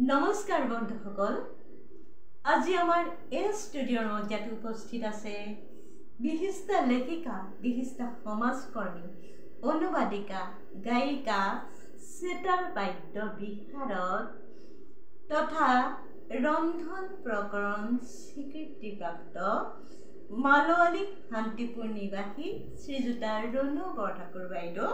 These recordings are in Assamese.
নমস্কাৰ বন্ধুসকল, আজি আমাৰ এই ষ্টুডিঅ'ৰ মধ্যে উপস্থিত আছে বিশিষ্ট লেখিকা, বিশিষ্ট সমাজকৰ্মী, অনুবাদিকা, গায়িকা, সেতাৰ বাদ্য বিশাৰদ তথা ৰন্ধন প্ৰকৰণ স্বীকৃতিপ্ৰাপ্ত মালৱালী শান্তিপুৰ নিবাসী শ্ৰীযুতা ৰুণু বৰঠাকুৰ বাইদেউ।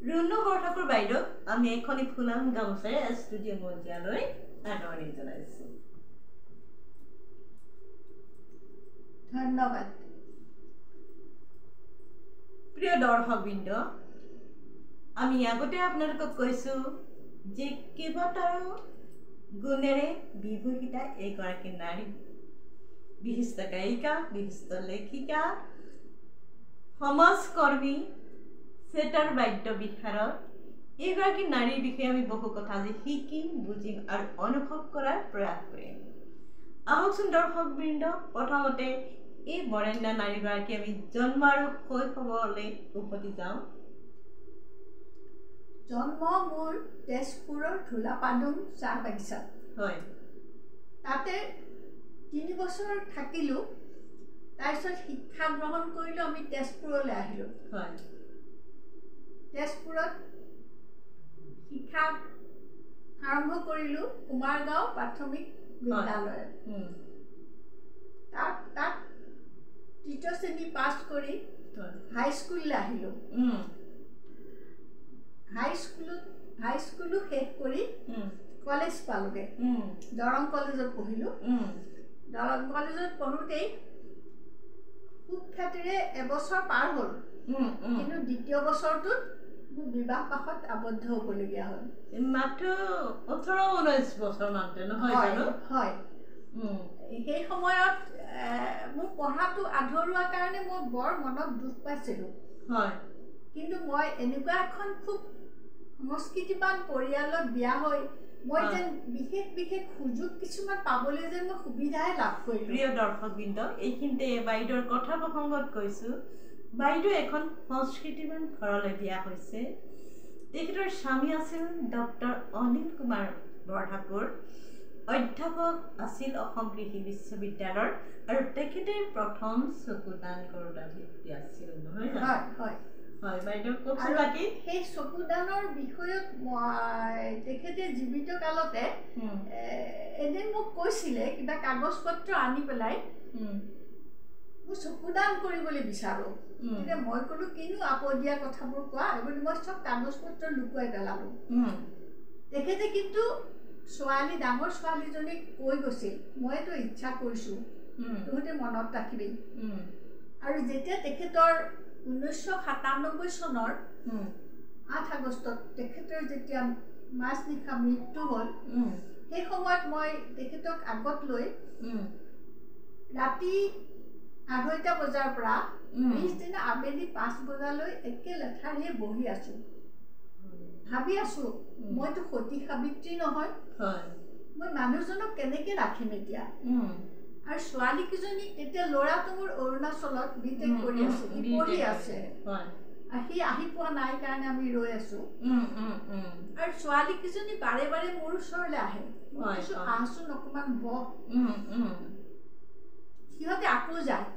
ৰুণু বৰঠাকুৰ বাইদেউ আমি এখনি ফুলাম গামোচাৰে ষ্টুডিঅ' মঞ্চালৈ আদৰণি জনাইছোঁ। ধন্যবাদ। প্ৰিয় দৰ্শকবৃন্দ, আমি আগতে আপোনালোকক কৈছোঁ যে কেইবাটাও গুণেৰে বিভূষিতা এগৰাকী নাৰী, বিশিষ্ট গায়িকা, বিশিষ্ট লেখিকা, সমাজকৰ্মী, সেতাৰ বাদ্য বিশাৰদ। এইগৰাকী নাৰীৰ বিষয়ে আমি বহু কথা আজি শিকিম, বুজিম আৰু অনুভৱ কৰাৰ প্ৰয়াস কৰিম। আহকচোন দৰ্শকবৃন্দ, প্ৰথমতে এই বৰেণ্য নাৰীগৰাকী আমি জন্ম আৰু শৈশৱলৈ উভতি যাওঁ। জন্ম মোৰ তেজপুৰৰ ধুলাপাদুং চাহ বাগিচাত। হয়। তাতে 3 বছৰ থাকিলোঁ। তাৰপিছত শিক্ষা গ্ৰহণ কৰিলোঁ, আমি তেজপুৰলৈ আহিলোঁ। হয়। তেজপুৰত শিক্ষা আৰম্ভ কৰিলোঁ কুমাৰগাঁও প্ৰাথমিক বিদ্যালয়ত। তাত 3য় শ্ৰেণী পাছ কৰি হাইস্কুললৈ আহিলোঁ। হাইস্কুলো শেষ কৰি কলেজ পালোঁগৈ। দৰং কলেজত পঢ়িলোঁ। দৰং কলেজত পঢ়োঁতেই সুখ্যাতিৰে এবছৰ পাৰ হ'ল, কিন্তু 2য় বছৰটোত মোৰ বিবাহ পাশত আবদ্ধ হ'বলগীয়া হ'ল। মাত্ৰ 18-19 বছৰ মানতে নহয় জানো? হয়। সেই সময়ত মোৰ পঢ়াটো আধৰুৱা কাৰণে মই বৰ মনত দুখ পাইছিলোঁ। হয়। কিন্তু মই এনেকুৱা এখন খুব সংস্কৃতিবান পৰিয়ালত বিয়া হৈ মই যেন বিশেষ সুযোগ কিছুমান পাবলৈ যেন মই সুবিধাহে লাভ কৰিলোঁ। প্ৰিয় দৰ্শকবৃন্দ, এইখিনিতে বাইদেউৰ কথা প্ৰসংগত কৈছোঁ, বাইদেউ এখন সংস্কৃতিবান ঘৰলৈ বিয়া হৈছে। তেখেতৰ স্বামী আছিল ডক্টৰ অনিল কুমাৰ বৰঠাকুৰ, অধ্যাপক আছিল অসম কৃষি বিশ্ববিদ্যালয়ৰ, আৰু তেখেতে প্ৰথম চকুদান কৰোঁতা ব্যক্তি আছিল, নহয় জানো? হয়। হয় বাইদেউ, কওকচোন বাকী। সেই চকুদানৰ বিষয়ত তেখেতে জীৱিত কালতে এদিন মোক কৈছিলে, কিবা কাগজ পত্ৰ আনি পেলাই মই চকুদান কৰিবলৈ বিচাৰোঁ। তেতিয়া মই ক'লোঁ, কিনো আপদীয়া কথাবোৰ কোৱা, এইবুলি মই চব কাগজ পত্ৰ লুকুৱাই পেলালোঁ। তেখেতে কিন্তু ডাঙৰ ছোৱালীজনীক কৈ গৈছিল, মই এইটো ইচ্ছা কৰিছোঁ, তহঁতে মনত ৰাখিবি। আৰু যেতিয়া তেখেতৰ 1997 চনৰ 8 আগষ্টত তেখেতৰ যেতিয়া মাজনিশা মৃত্যু হ'ল, সেই সময়ত মই তেখেতক আগত লৈ ৰাতি 2:30 বজাৰ পৰা পিছদিনা আবেলি 5 বজালৈ একে লেঠাৰিয়ে বহি আছোঁ। ভাবি আছোঁ, মইতো সতী সাবিত্ৰী নহয়, মই মানুহজনক কেনেকৈ ৰাখিম এতিয়া। আৰু ছোৱালীকেইজনী, তেতিয়া ল'ৰাটো মোৰ অৰুণাচলত বিটেক কৰি আছে, পঢ়ি আছে, সি আহি পোৱা নাই কাৰণে আমি ৰৈ আছোঁ। আৰু ছোৱালীকেইজনী বাৰে বাৰে মোৰ ওচৰলৈ আহে, মই কৈছোঁ আহচোন অকণমান বহ। সিহঁতে আকৌ যায়,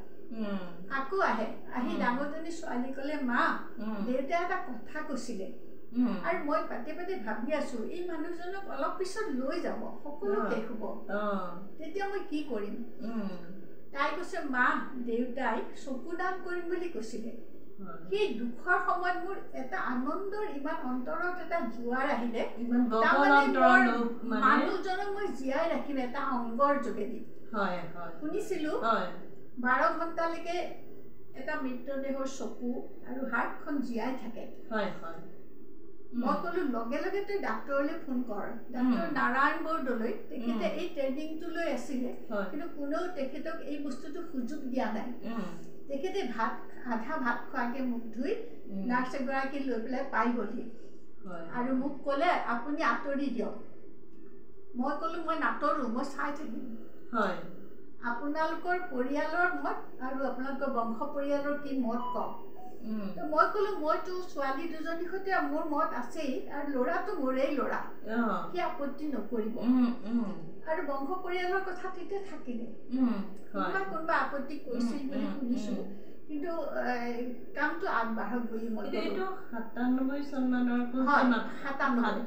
আকৌ আহে। আহি ডাঙৰজনী ছোৱালী ক'লে, মা, দেউতাই এটা কথা কৈছিলে। আৰু মই পাতে ভাবি আছোঁ, এই মানুহজনক অলপ পিছত লৈ যাব, সকলো শেষ হ'ব, তেতিয়া মই কি কৰিম। তাই কৈছে, মা, দেউতাই চকুদান কৰিম বুলি কৈছিলে। সেই দুখৰ সময়ত মোৰ এটা আনন্দৰ ইমান অন্তৰত এটা জোৱাৰ আহিলে, মানুহজনক মই জীয়াই ৰাখিম এটা অংগৰ যোগেদি। শুনিছিলোঁ 12 ঘণ্টালৈকে এটা মৃতদেহৰ চকু আৰু হাৰ্টখন জীয়াই থাকে। মই ক'লোঁ, লগে লগে তই ডাক্তৰলৈ ফোন কৰ, ডাক্তৰ নাৰায়ণ বৰদলৈ। তেখেতে এই ট্ৰেইনিংটো লৈ আছিলে, কিন্তু কোনেও তেখেতক এই বস্তুটো সুযোগ দিয়া নাই। তেখেতে আধা ভাত খোৱাকৈ মুখ ধুই নাৰ্ছ এগৰাকী লৈ পেলাই পাই গ'লহি আৰু মোক ক'লে, আপুনি আঁতৰি দিয়ক। মই ক'লোঁ, মই নাটৰোঁ, মই চাই থাকিম। আপোনালোকৰ পৰিয়ালৰ মত আৰু আপোনালোকৰ বংশ পৰিয়ালৰ কি মত কওক। তো মই ক'লো মইতো ছোৱালী দুজনীৰ সৈতে মোৰ মত আছেই আৰু ল'ৰাটো মোৰেই ল'ৰা সি আপত্তি নকৰিব আৰু বংশ পৰিয়ালৰ কথা তেতিয়া থাকিলে কোনোবা আপত্তি কৰিছিল বুলি শুনিছো কিন্তু কামটো আগবাঢ়ক বুলি মই এইটো 97 চনমানৰ 1997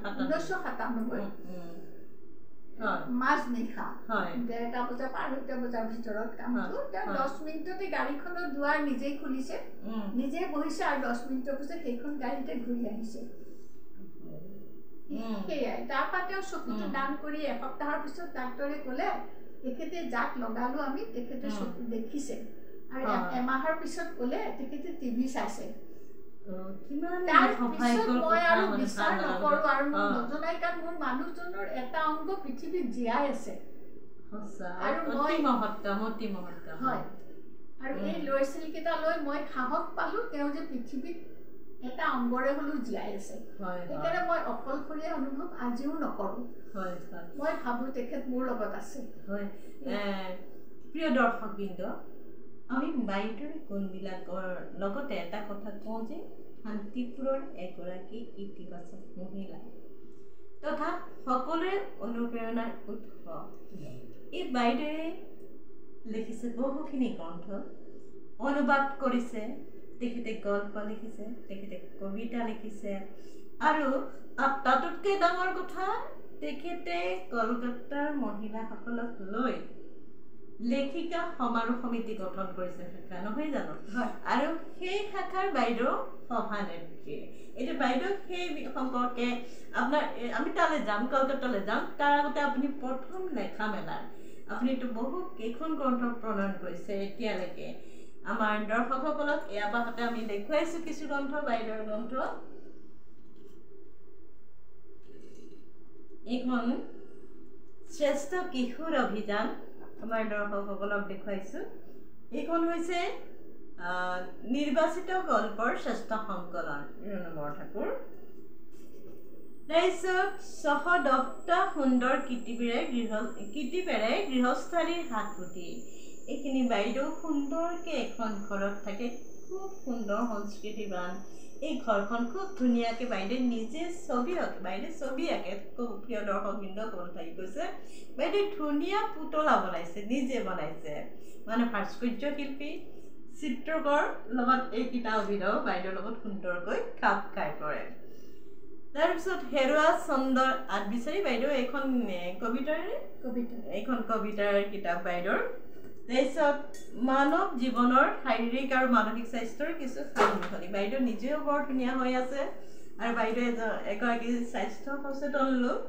মাছ নিশা 1:30 বজা 2:30 বজাৰ ভিতৰত কামটো 10 মিনিটতে গাড়ীখনৰ দুৱাৰ নিজেই খুলিছে নিজে বহিছে আৰু 10 মিনিটৰ পিছত সেইখন গাড়ীতে ঘূৰি আহিছে সেয়াই তাৰপৰা তেওঁ চকুটো দান কৰি এসপ্তাহৰ পিছত ডাক্তৰে ক'লে তেখেতে যাক লগালো আমি তেখেতে চকু দেখিছে আৰু এমাহৰ পিছত ক'লে তেখেতে টিভি চাইছে মই আৰু বিচাৰ নকৰো আৰু মই নজনাই কাৰণ মোৰ মানুহজনৰ এটা অংগ পৃথিৱীত জীয়াই আছে আৰু মই হয় আৰু এই ল'ৰা ছোৱালীকেইটা লৈ মই সাহস পালো তেওঁ যে পৃথিৱীত এটা অংগৰে হ'লেও জীয়াই আছে সেইকাৰণে মই অকলশৰীয়া অনুভৱ আজিও নকৰো মই ভাবো তেখেত মোৰ লগত আছে প্ৰিয় দৰ্শকবৃন্দ আমি বাইদেউৰ গুণবিলাকৰ লগতে এটা কথা কওঁ যে শান্তিপুৰৰ এগৰাকী ইতিবাচক মহিলা তথা সকলোৰে অনুপ্ৰেৰণাৰ উৎস এই বাইদেৱে লিখিছে বহুখিনি গ্ৰন্থ অনুবাদ কৰিছে তেখেতে গল্প লিখিছে তেখেতে কবিতা লিখিছে আৰু তাতোতকৈ ডাঙৰ কথা তেখেতে কলকাতাৰ মহিলাসকলক লৈ লেখিকা সমাৰোহ সমিতি গঠন কৰিছে শাখা নহয় জানো আৰু সেই শাখাৰ বাইদেউ সভানেত্ৰী এইটো বাইদেউ সেই সম্পৰ্কে আপোনাৰ আমি তালৈ যাম কলকাতালৈ যাম তাৰ আগতে আপুনি প্ৰথম লেখা মেলাৰ আপুনিতো বহু কেইখন গ্ৰন্থ প্ৰণয়ন কৰিছে এতিয়ালৈকে আমাৰ দৰ্শকসকলক এয়া পাছতে আমি দেখুৱাইছোঁ কিছু গ্ৰন্থ বাইদেউৰ গ্ৰন্থ এইখন শ্ৰেষ্ঠ কিশোৰ অভিযান আমাৰ দৰ্শকসকলক দেখুৱাইছোঁ এইখন হৈছে নিৰ্বাচিত গল্পৰ শ্ৰেষ্ঠ সংকলন ৰুণুমৰ ঠাকুৰ তাৰপিছত 610টা সুন্দৰ কীৰ্তিপেৰে গৃহস্থালীৰ হাতপুতি এইখিনি বাইদেউ সুন্দৰকৈ এখন ঘৰত থাকে খুব সুন্দৰ সংস্কৃতিবান এই ঘৰখন খুব ধুনীয়াকৈ বাইদেউ নিজে ছবি আঁকে বাইদেউ ছবি আঁকে খুব প্ৰিয় দৰ্শকবৃন্দ ক'বলৈ থাকি গৈছে বাইদেউ ধুনীয়া পুতলা বনাইছে নিজে বনাইছে মানে ভাস্কৰ্য শিল্পী চিত্ৰকৰ লগত এইকেইটা অভিনয় বাইদেউৰ লগত সুন্দৰকৈ খাপ খাই পৰে তাৰপিছত হেৰুৱা চন্দৰ আঠ বিচাৰি বাইদেউ এইখন কবিতাৰ কিতাপ বাইদেউৰ তাৰপিছত মানৱ জীৱনৰ শাৰীৰিক আৰু মানসিক স্বাস্থ্যৰ কিছু সালসলনি বাইদেউ নিজেও বৰ ধুনীয়া হৈ আছে আৰু বাইদেউ এগৰাকী স্বাস্থ্য সচেতন লোক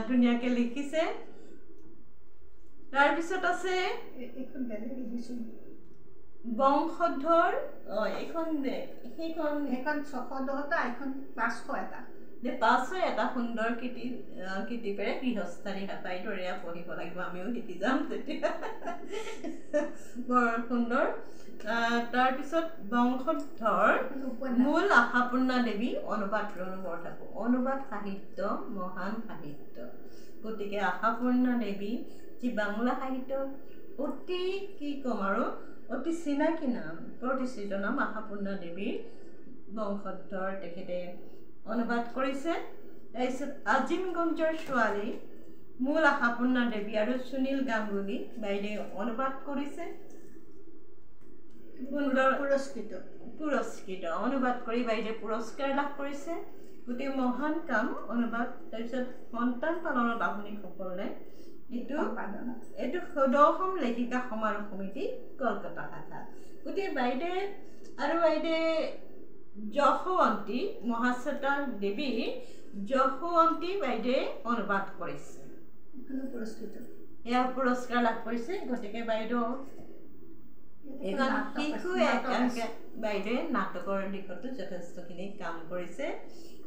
ধুনীয়াকৈ লিখিছে তাৰপিছত আছে বংশধৰ এইখন 610টা এখন 500 এটা সুন্দৰ কীৰ্তিপেৰে গৃহস্থালী বাইদেউৰ এয়া পঢ়িব লাগিব আমিও শিকি যাম তেতিয়া বৰ সুন্দৰ তাৰপিছত বংশধৰ মূল আশাপূৰ্ণা দেৱী অনুবাদ ৰুণুমৰ ঠাকুৰ অনুবাদ সাহিত্য মহান সাহিত্য গতিকে আশাপূৰ্ণা দেৱী যি বাংলা সাহিত্য অতি কি ক'ম আৰু অতি চিনাকি নাম প্ৰতিষ্ঠিত নাম আশাপূৰ্ণা দেৱীৰ বংশধৰ তেখেতে অনুবাদ কৰিছে তাৰপিছত আজিমগঞ্জৰ ছোৱালী মূল আশাপূৰ্ণা দেৱী আৰু সুনীল গাংগুলী বাইদেউ অনুবাদ কৰিছে সুন্দৰ পুৰস্কৃত অনুবাদ কৰি বাইদেউ পুৰস্কাৰ লাভ কৰিছে গোটেই মহান কাম অনুবাদ তাৰপিছত সন্তান পালনত আপুনি সফল নাই এইটো 10ম লেখিকা সমাৰোহ সমিতি কলকাতা শাখা গোটেই বাইদেউ আৰু বাইদেউ যশৱন্তী মহাশ্বেতা দেৱী যশৱন্তী বাইদেৱে অনুবাদ কৰিছে এয়া পুৰস্কাৰ লাভ কৰিছে গতিকে বাইদেউ শিশু একাংকিকা বাইদেৱে নাটকৰ দিশতো যথেষ্টখিনি কাম কৰিছে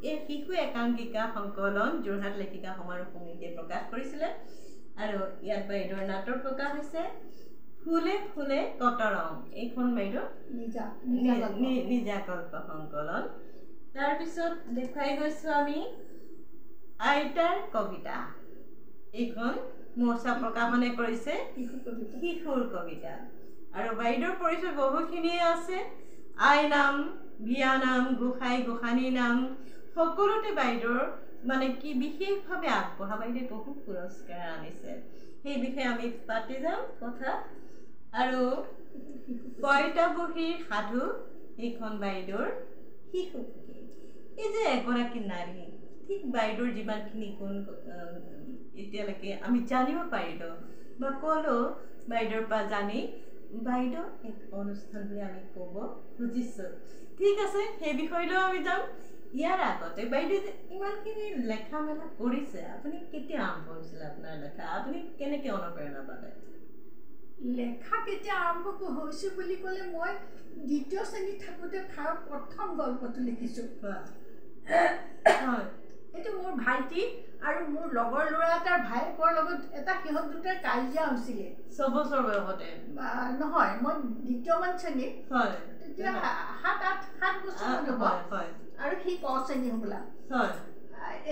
এই শিশু একাংকিকা সংকলন যোৰহাট লেখিকা সমাৰোহ সমিতিয়ে প্ৰকাশ কৰিছিলে আৰু ইয়াত বাইদেউৰ নাটক প্ৰকাশ হৈছে ফুলে ফুলে কটৰং এইখন বাইদেউ নিজা কল্প সংকলন তাৰপিছত দেখুৱাই গৈছোঁ আমি আইতাৰ কবিতা এইখন মৌচা প্ৰকাশনে কৰিছে শিশুৰ কবিতা আৰু বাইদেউৰ পৰিচয় বহুখিনিয়ে আছে আই নাম, বিয়া নাম, গোসাঁই গোসাঁনী নাম সকলোতে বাইদেউৰ মানে কি বিশেষভাৱে আগবঢ়া। বাইদেৱে বহুত পুৰস্কাৰ আনিছে, সেই বিষয়ে আমি পাতি যাম কথা। আৰু পইতাবহীৰ সাধু এইখন বাইদেউৰ শিশুপুথি। এই যে এগৰাকী নাৰী, ঠিক বাইদেউৰ যিমানখিনি গুণ এতিয়ালৈকে আমি জানিব পাৰিলোঁ বা ক'লো বাইদেউৰ পৰা জানি, বাইদেউ এক অনুষ্ঠান বুলি আমি ক'ব খুজিছোঁ। ঠিক আছে, সেই বিষয়লৈও আমি যাম। ইয়াৰ আগতে বাইদেউ যে ইমানখিনি লেখা মেলা কৰিছে, আপুনি কেতিয়া আৰম্ভ হৈছিলে আপোনাৰ লেখা? আপুনি কেনেকৈ অনুপ্ৰেৰণা পালে? লেখা কেতিয়া আৰম্ভ হৈছোঁ বুলি ক'লে, মই ২য় শ্ৰেণীত থাকোঁতে প্ৰথম গল্পটো লিখিছোঁ। এইটো মোৰ ভাইটি আৰু মোৰ লগৰ ল'ৰা এটাৰ ভায়েকৰ লগত এটা সিহঁত দুটাৰ কাজিয়া হৈছিলে ৬ বছৰ বয়সতে। নহয়, মই ২য় শ্ৰেণীত, তেতিয়া ৭ বছৰ হ'ব আৰু সি ক শ্ৰেণী হ'বলা।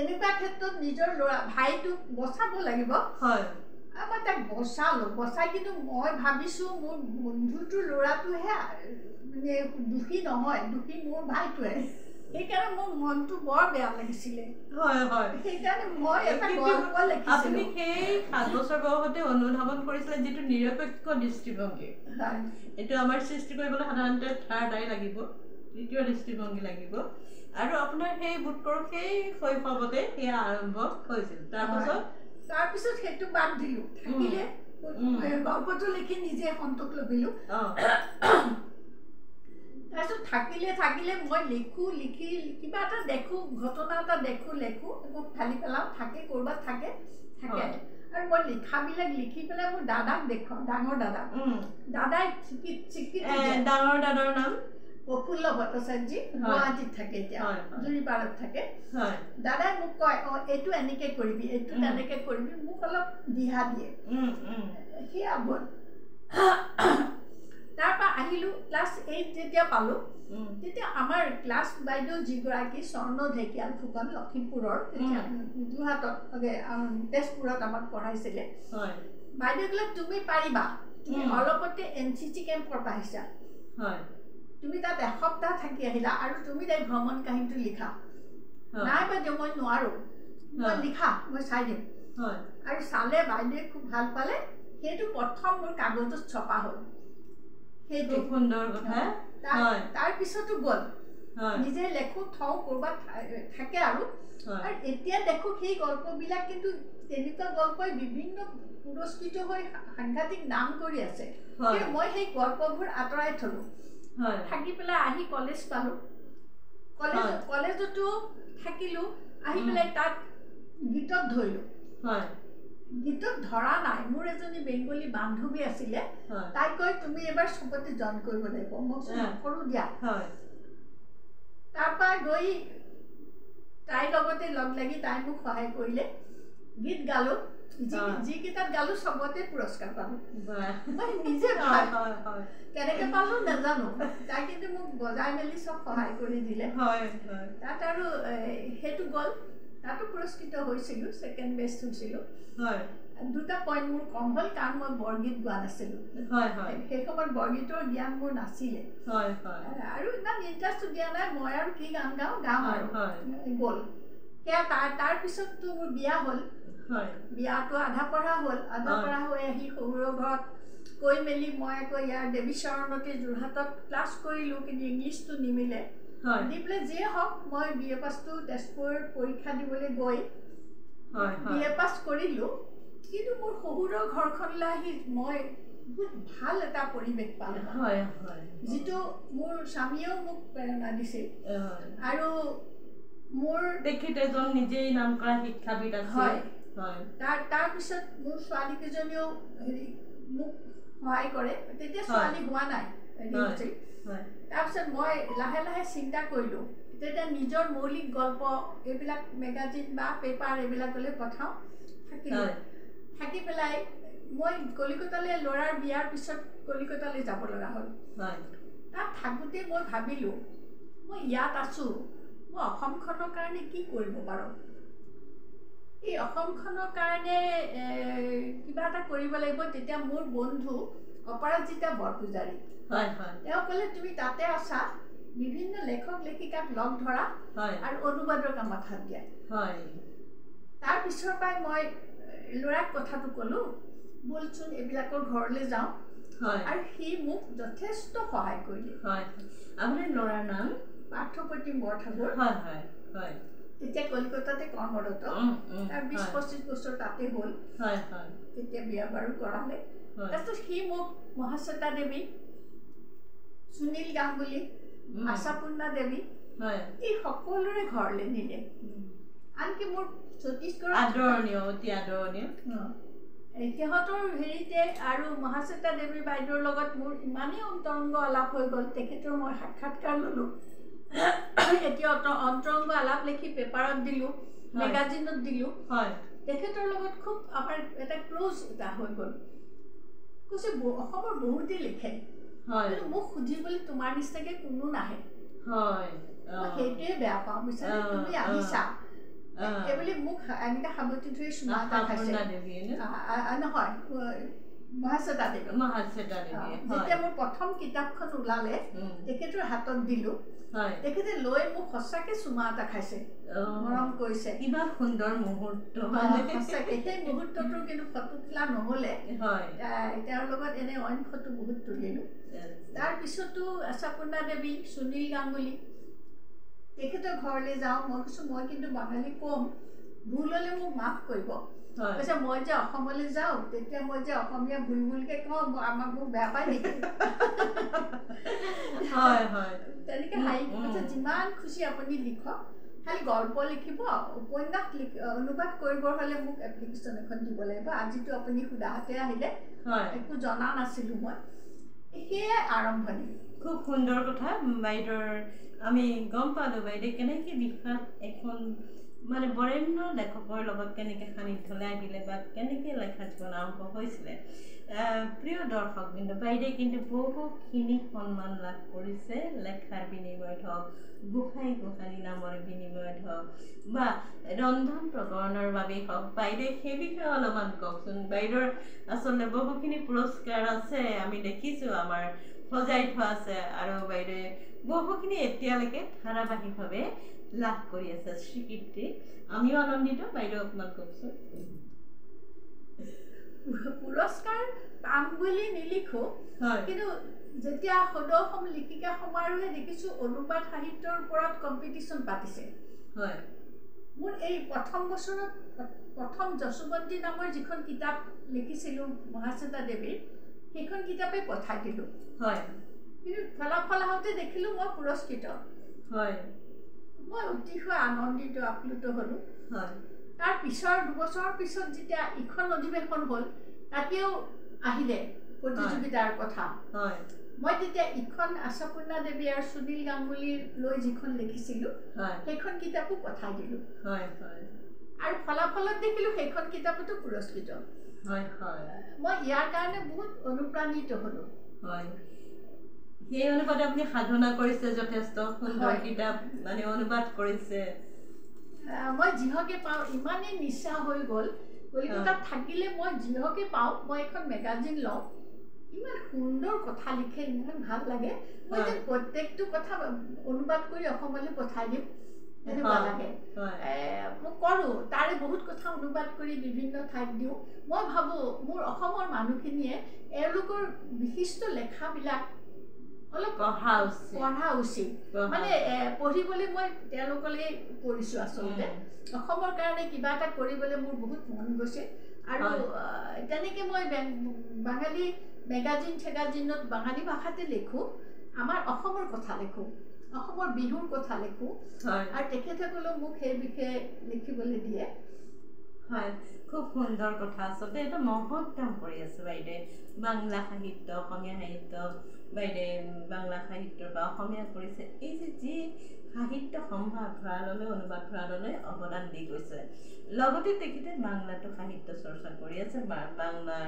এনেকুৱা ক্ষেত্ৰত নিজৰ ল'ৰা ভাইটোক বচাব লাগিব। মই তাক বচালোঁ, বচাই কিন্তু মই ভাবিছোঁ মোৰ বন্ধুটোৰ ল'ৰাটোহে মানে দোষী নহয়, দোষী মোৰ ভাইটোৱে। সেইকাৰণে মোৰ মনটো বৰ বেয়া লাগিছিলে। সেইকাৰণে মই এটা গল্প লিখিছিলোঁ। আপুনি সেই ৭ বছৰ বয়সতে অনুধাৱন কৰিছিলে যিটো নিৰপেক্ষ দৃষ্টিভংগী। এইটো আমাৰ সৃষ্টি কৰিবলৈ সাধাৰণতে থাৰ্ড আই লাগিব, তৃতীয় দৃষ্টিভংগী লাগিব। আৰু আপোনাৰ সেই বোধ কৰোঁ সেই শৈশৱতে সেয়া আৰম্ভ হৈছিল। তাৰপিছত সেইটো বাদ দিলোঁ, থাকিলে গল্পটো লিখি নিজে সন্তোষ লভিলোঁ। তাৰপিছত থাকিলে মই লিখি কিবা এটা দেখোঁ, ঘটনা এটা দেখোঁ, লেখোঁ, আকৌ ফালি পেলাওঁ, থাকে ক'ৰবাত থাকে। আৰু মই লিখাবিলাক লিখি পেলাই মোৰ দাদাক দেখুৱাওঁ, ডাঙৰ দাদাই স্বীকৃতি। ডাঙৰ দাদাৰ নাম প্ৰফুল্ল ভট্টাচাৰ্যী, গুৱাহাটীত থাকে, এতিয়া জুৰিপাৰত থাকে। দাদাই মোক কয়, এইটো এনেকৈ কৰিবি, এইটো তেনেকৈ কৰিবি, মোক অলপ দিহা দিয়ে। সেয়া গ'ল। তাৰপৰা আহিলোঁ ক্লাছ 8 যেতিয়া পালোঁ, তেতিয়া আমাৰ ক্লাছ বাইদেউ যিগৰাকী স্বৰ্ণ ঢেকীয়াল ফুকন, লখিমপুৰৰ, তেতিয়া যোৰহাটত তেজপুৰত আমাক পঢ়াইছিলে। বাইদেউ ক'লে, তুমি পাৰিবা, তুমি অলপতে NCC কেম্পৰ পৰা আহিছা, তুমি তাত এসপ্তাহ থাকি আহিলা আৰু তুমি তাই ভ্ৰমণ কাহিনীটো লিখা। নাই বাইদেউ, মই নোৱাৰোঁ, মই লিখা, মই চাই দিম। আৰু চালে, বাইদেৱে খুব ভাল পালে। সেইটো প্ৰথম মোৰ কাগজত ছপা হ'ল। সেইটো সুন্দৰ কথা। তাৰপিছতো গ'ল, নিজে লেখোঁ, থওঁ, ক'ৰবাত থাকে আৰু। এতিয়া দেখোঁ সেই গল্পবিলাক কিন্তু তেনেকুৱা গল্পই বিভিন্ন পুৰস্কৃত হৈ সাংঘাতিক নাম কৰি আছে। মই সেই গল্পবোৰ আঁতৰাই থলোঁ। থাকি পেলাই আহি কলেজ পালোঁ, কলেজতো থাকিলোঁ। আহি পেলাই তাত গীতত ধৰিলোঁ। গীতত ধৰা নাই, মোৰ এজনী বেংগলী বান্ধৱী আছিলে, তাই কয় তুমি এবাৰ চবতে জইন কৰিব লাগিব। মই কৰোঁ দিয়া। তাৰপৰা গৈ তাইৰ লগতে লগ লাগি তাই মোক সহায় কৰিলে, গীত গালোঁ। যিকেইটাত গালোঁ চবতে পুৰস্কাৰ পালোঁ। মই নিজে কেনেকৈ পালোঁ নাজানো, তাই কিন্তু মোক বজাই মেলি চব সহায় কৰি দিলে। তাত আৰু সেইটো গ'ল, তাতো পুৰস্কৃত হৈছিলোঁ, ছেকেণ্ড বেষ্ট হৈছিলোঁ। 2টা পইণ্ট মোৰ কম হ'ল, কাৰণ মই বৰগীত গোৱা নাছিলোঁ। সেই সময়ত বৰগীতৰ জ্ঞান মোৰ নাছিলে আৰু ইমান ইণ্টাৰেষ্টটো দিয়া নাই। মই আৰু কি গান গাম আৰু গ'ল। সেয়া তাৰপিছততো মোৰ বিয়া হ'ল। বিয়াটো আধা পঢ়া হ'ল, আধা পঢ়া হৈ আহি শহুৰৰ ঘৰত কৈ মেলি মই আকৌ ইয়াৰ দেৱীচৰণতে যোৰহাটত ক্লাছ কৰিলোঁ, কিন্তু ইংলিছটো নিমিলে। দি পেলাই যিয়ে হওক, মই BA পাছটো তেজপুৰ পৰীক্ষা দিবলৈ গৈ BA পাছ কৰিলোঁ। কিন্তু মোৰ শহুৰৰ ঘৰখনলৈ আহি মই বহুত ভাল এটা পৰিৱেশ পালোঁ, যিটো মোৰ স্বামীয়েও মোক প্ৰেৰণা দিছিল। আৰু মোৰ তেখেত এজন নিজেই নাম কৰা শিক্ষাবিদ আছিল। তাৰপিছত মোৰ ছোৱালীকেইজনীও মোক সহায় কৰে। তেতিয়া ছোৱালী হোৱা নাই, তাৰপিছত মই লাহে লাহে চিন্তা কৰিলোঁ, তেতিয়া নিজৰ মৌলিক গল্প এইবিলাক মেগাজিন বা পেপাৰ এইবিলাকলৈ পঠাওঁ। থাকি পেলাই মই কলিকতালৈ, ল'ৰাৰ বিয়াৰ পিছত কলিকতালৈ যাব লগা হ'ল। তাত থাকোঁতে মই ভাবিলোঁ, মই ইয়াত আছোঁ, মই অসমখনৰ কাৰণে কি কৰিব পাৰোঁ। এই অসমখনৰ কাৰণে কিবা এটা কৰিব লাগিব। তেতিয়া মোৰ বন্ধু অপৰাজিতা বৰপূজাৰী, তেওঁ ক'লে তুমি তাতে আছা বিভিন্ন লেখক লেখিকাক লগ ধৰা আৰু অনুবাদৰ কামত হাত দিয়া তাৰ পিছৰ পৰাই মই ল'ৰাক কথাটো ক'লোঁ বলচোন এইবিলাকৰ ঘৰলৈ যাওঁ আৰু সি মোক যথেষ্ট সহায় কৰিলে আপোনাৰ ল'ৰাৰ নাম পাৰ্থপ্ৰতিম বৰঠাকুৰ এতিয়া কলিকতাতে কৰ্মৰত আৰু ২০-২৫ বছৰ তাতে হ'ল এতিয়া বিয়া বাৰু কৰালে তাৰপিছত সি মোক মহাশ্বেতা দেৱী সুনীল গাংগুলী আশাপূৰ্ণা দেৱী এই সকলোৰে ঘৰলৈ নিলে আনকি মোৰ সিহঁতৰ হেৰিতে আৰু মহাশ্বেতা দেৱী বাইদেউৰ লগত মোৰ ইমানেই অন্তৰংগ আলাপ হৈ গ'ল তেখেতৰ মই সাক্ষাৎকাৰ ল'লোঁ এতিয়া অন্তৰংগ আলাপ লিখি পেপাৰত দিলোঁ মেগাজিনত দিলোঁ তেখেতৰ লগত খুব আমাৰ এটা ক্ল'জ এটা হৈ গ'ল কৈছে অসমৰ বহুতেই লিখে কিন্তু মোক সুধিবলৈ তোমাৰ নিচিনাকৈ কোনো নাহে মই সেইটোৱে বেয়া পাওঁ বিচাৰে তুমি আহিছা এইবুলি মোক এনেকৈ সাৱটি ধৰি চুমা এটা খাইছে নহয় মহাশ্বেতা দেৱী যেতিয়া মোৰ প্ৰথম কিতাপখন ওলালে তেখেতৰ হাতত দিলোঁ তেখেতে লৈ মোক সঁচাকৈ চুমা এটা খাইছে মৰম কৰিছে কিমান সুন্দৰ মুহূৰ্ত সঁচাকৈ সেই মুহূৰ্তটো কিন্তু ফটো তোলা নহ'লে তেওঁৰ লগত এনে অইন ফটো বহুত তুলিলোঁ তাৰপিছতো আশাপূৰ্ণা দেৱী সুনীল গাংগুলী তেখেতৰ ঘৰলৈ যাওঁ মই কৈছোঁ মই কিন্তু বাঙালী ক'ম ভুল হ'লে মোক মাফ কৰিব কৈছে মই যে অসমলৈ যাওঁ তেতিয়া মই যে অসমীয়া ভুল ভুলকৈ কওঁ আমাক মোক বেয়া পায় নেকি তেনেকৈ হাঁহি কৈছে যিমান খুচি আপুনি লিখক খালি গল্প লিখিব উপন্যাস অনুবাদ কৰিবৰ হ'লে মোক এপ্লিকেশ্যন এখন দিব লাগিব আজিতো আপুনি সুদাহাতে আহিলে একো জনা নাছিলোঁ মই সেয়াই আৰম্ভণি খুব সুন্দৰ কথা বাইদেউৰ আমি গম পালোঁ বাইদেউ কেনেকৈ বিখ্যাত এখন মানে বৰেণ্য লেখকৰ লগত কেনেকৈ সান্নিধ্যলৈ আহিলে বা কেনেকৈ লেখা জীৱন আৰম্ভ হৈছিলে প্ৰিয় দৰ্শক কিন্তু বাইদেৱে কিন্তু বহুখিনি সন্মান লাভ কৰিছে লেখাৰ বিনিময়ত হওক গোসাঁই গোসাঁনী নামৰ বিনিময়ত হওক বা ৰন্ধন প্ৰকৰণৰ বাবেই হওক বাইদেৱে সেই বিষয়ে অলপমান কওকচোন বাইদেউৰ আচলতে বহুখিনি পুৰস্কাৰ আছে আমি দেখিছোঁ আমাৰ সজাই থোৱা আছে আৰু বাইদেৱে বহুখিনি এতিয়ালৈকে ধাৰাবাহিকভাৱে লাভ কৰি আছে স্বীকৃতি আমিও আনন্দিত বাইদেউ অকণমান কওকচোন পুৰস্কাৰ পাম বুলি নিলিখোঁ কিন্তু যেতিয়া সদৌ লেখিকা সমাৰোহে দেখিছোঁ অনুবাদ সাহিত্যৰ ওপৰত কম্পিটিশ্যন পাতিছে মোৰ এই প্ৰথম বছৰত প্ৰথম যশোৱন্তী নামৰ যিখন কিতাপ লিখিছিলোঁ মহাশ্বেতা দেৱীৰ সেইখন কিতাপেই পঠাই দিলোঁ কিন্তু ফলাফল আহোঁতে দেখিলোঁ মই পুৰস্কৃত মই অতিশয় আনন্দিত আপ্লুত হ'লোঁ তাৰ পিছৰ 2 বছৰৰ পিছত যেতিয়া ইখন অধিৱেশন হ'ল তাতেও আহিলে প্ৰতিযোগিতাৰ কথা মই তেতিয়া ইখন আশাপূৰ্ণা দেৱী আৰু সুনীল গাংগুলীৰ লৈ যিখন লিখিছিলোঁ সেইখন কিতাপো পঠাই দিলোঁ আৰু ফলাফলত দেখিলোঁ সেইখন কিতাপতো পুৰস্কৃত মই ইয়াৰ কাৰণে বহুত অনুপ্ৰাণিত হ'লোঁ সেই অনুবাদে আপুনি সাধনা কৰিছে যথেষ্ট সুন্দৰ কিতাপ মানে অনুবাদ কৰিছে মই যিহকে পাওঁ ইমানেই নিচা হৈ গ'ল কলিকতাত থাকিলে মই যিহকে পাওঁ মই এখন মেগাজিন লওঁ ইমান সুন্দৰ কথা লিখে ইমান ভাল লাগে মই যে প্ৰত্যেকটো কথা অনুবাদ কৰি অসমলৈ পঠাই দিম এনেকুৱা লাগে মই কৰোঁ তাৰে বহুত কথা অনুবাদ কৰি বিভিন্ন ঠাইত দিওঁ মই ভাবোঁ মোৰ অসমৰ মানুহখিনিয়ে এওঁলোকৰ বিশিষ্ট লেখাবিলাক অলপ পঢ়া উচিত মানে পঢ়িবলৈ মই তেওঁলোকলৈ কৰিছোঁ আচলতে অসমৰ কাৰণে কিবা এটা কৰিবলৈ মোৰ বহুত মন গৈছে আৰু তেনেকৈ মই বাঙালী মেগাজিন চেগাজিনত বাঙালী ভাষাতে লিখোঁ আমাৰ অসমৰ কথা লিখোঁ অসমৰ বিহুৰ কথা লিখোঁ আৰু তেখেতসকলেও মোক সেই বিষয়ে লিখিবলৈ দিয়ে খুব সুন্দৰ কথা আচলতে এটা মহৎ কাম কৰি আছে বাইদেৱে বাংলা সাহিত্য অসমীয়া সাহিত্য বাইদেৱে বাংলা সাহিত্যৰ বা অসমীয়া কৰিছে এই যে যি সাহিত্য সম্ভাৰ ভঁৰাললৈ অনুবাদ ভঁৰাললৈ অৱদান দি গৈছে লগতে তেখেতে বাংলাটো সাহিত্য চৰ্চা কৰি আছে বাংলাৰ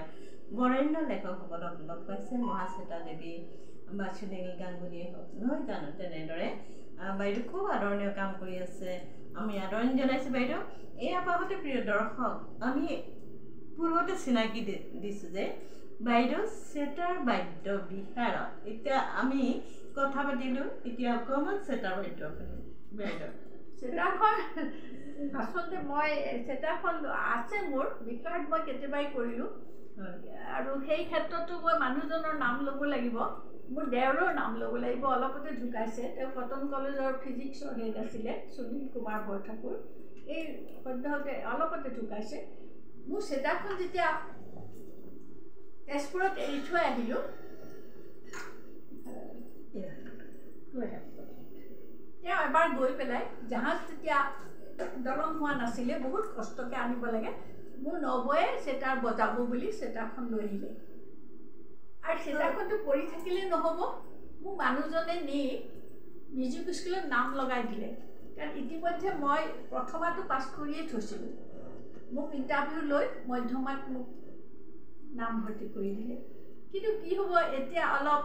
বৰেণ্য লেখকসকলক লগ পাইছে মহাশ্বেতা দেৱী বা সুনীল গাংগুলীয়ে হওক নহয় জানো তেনেদৰে বাইদেউ খুব আদৰণীয় কাম কৰি আছে আমি আদৰণি জনাইছোঁ বাইদেউ এই আপাহতে প্ৰিয় দৰ্শক আমি পূৰ্বতে চিনাকি দিছোঁ যে বাইদেউ চেতাৰ বাদ্য বিশাৰদ। এতিয়া আমি কথা পাতিলোঁ, এতিয়া অকণমান চেতাৰ বাদ্য বাইদেউ। চেতাৰখন আচলতে মই চেতাৰখন আছে মোৰ, বিশাৰদ মই কেতিয়াবাই কৰিলোঁ। আৰু সেই ক্ষেত্ৰতো মই মানুহজনৰ নাম ল'ব লাগিব, মোৰ দেওৰৰ নাম ল'ব লাগিব। অলপতে ঢুকাইছে, তেওঁ কটন কলেজৰ ফিজিক্সৰ হেড আছিলে, সুনীল কুমাৰ বৰঠাকুৰ। এই সদ্যহতে অলপতে ঢুকাইছে। মোৰ চেতাৰখন যেতিয়া তেজপুৰত এৰি থৈ আহিলোঁ, তেওঁ এবাৰ গৈ পেলাই, জাহাজ তেতিয়া দলং হোৱা নাছিলে, বহুত কষ্টকৈ আনিব লাগে, মোৰ নবৌয়ে চেতাৰ বজাব বুলি চেতাৰখন লৈ আহিলে। আৰু চেতাৰখনটো পৰি থাকিলে নহ'ব, মোক মানুহজনে নি মিউজিক স্কুলত নাম লগাই দিলে। কাৰণ ইতিমধ্যে মই প্ৰথমাটো পাছ কৰিয়েই থৈছিলোঁ। মোক ইণ্টাৰভিউ লৈ মধ্যমাত মোক নামভৰ্তি কৰি দিলে। কিন্তু কি হ'ব, এতিয়া অলপ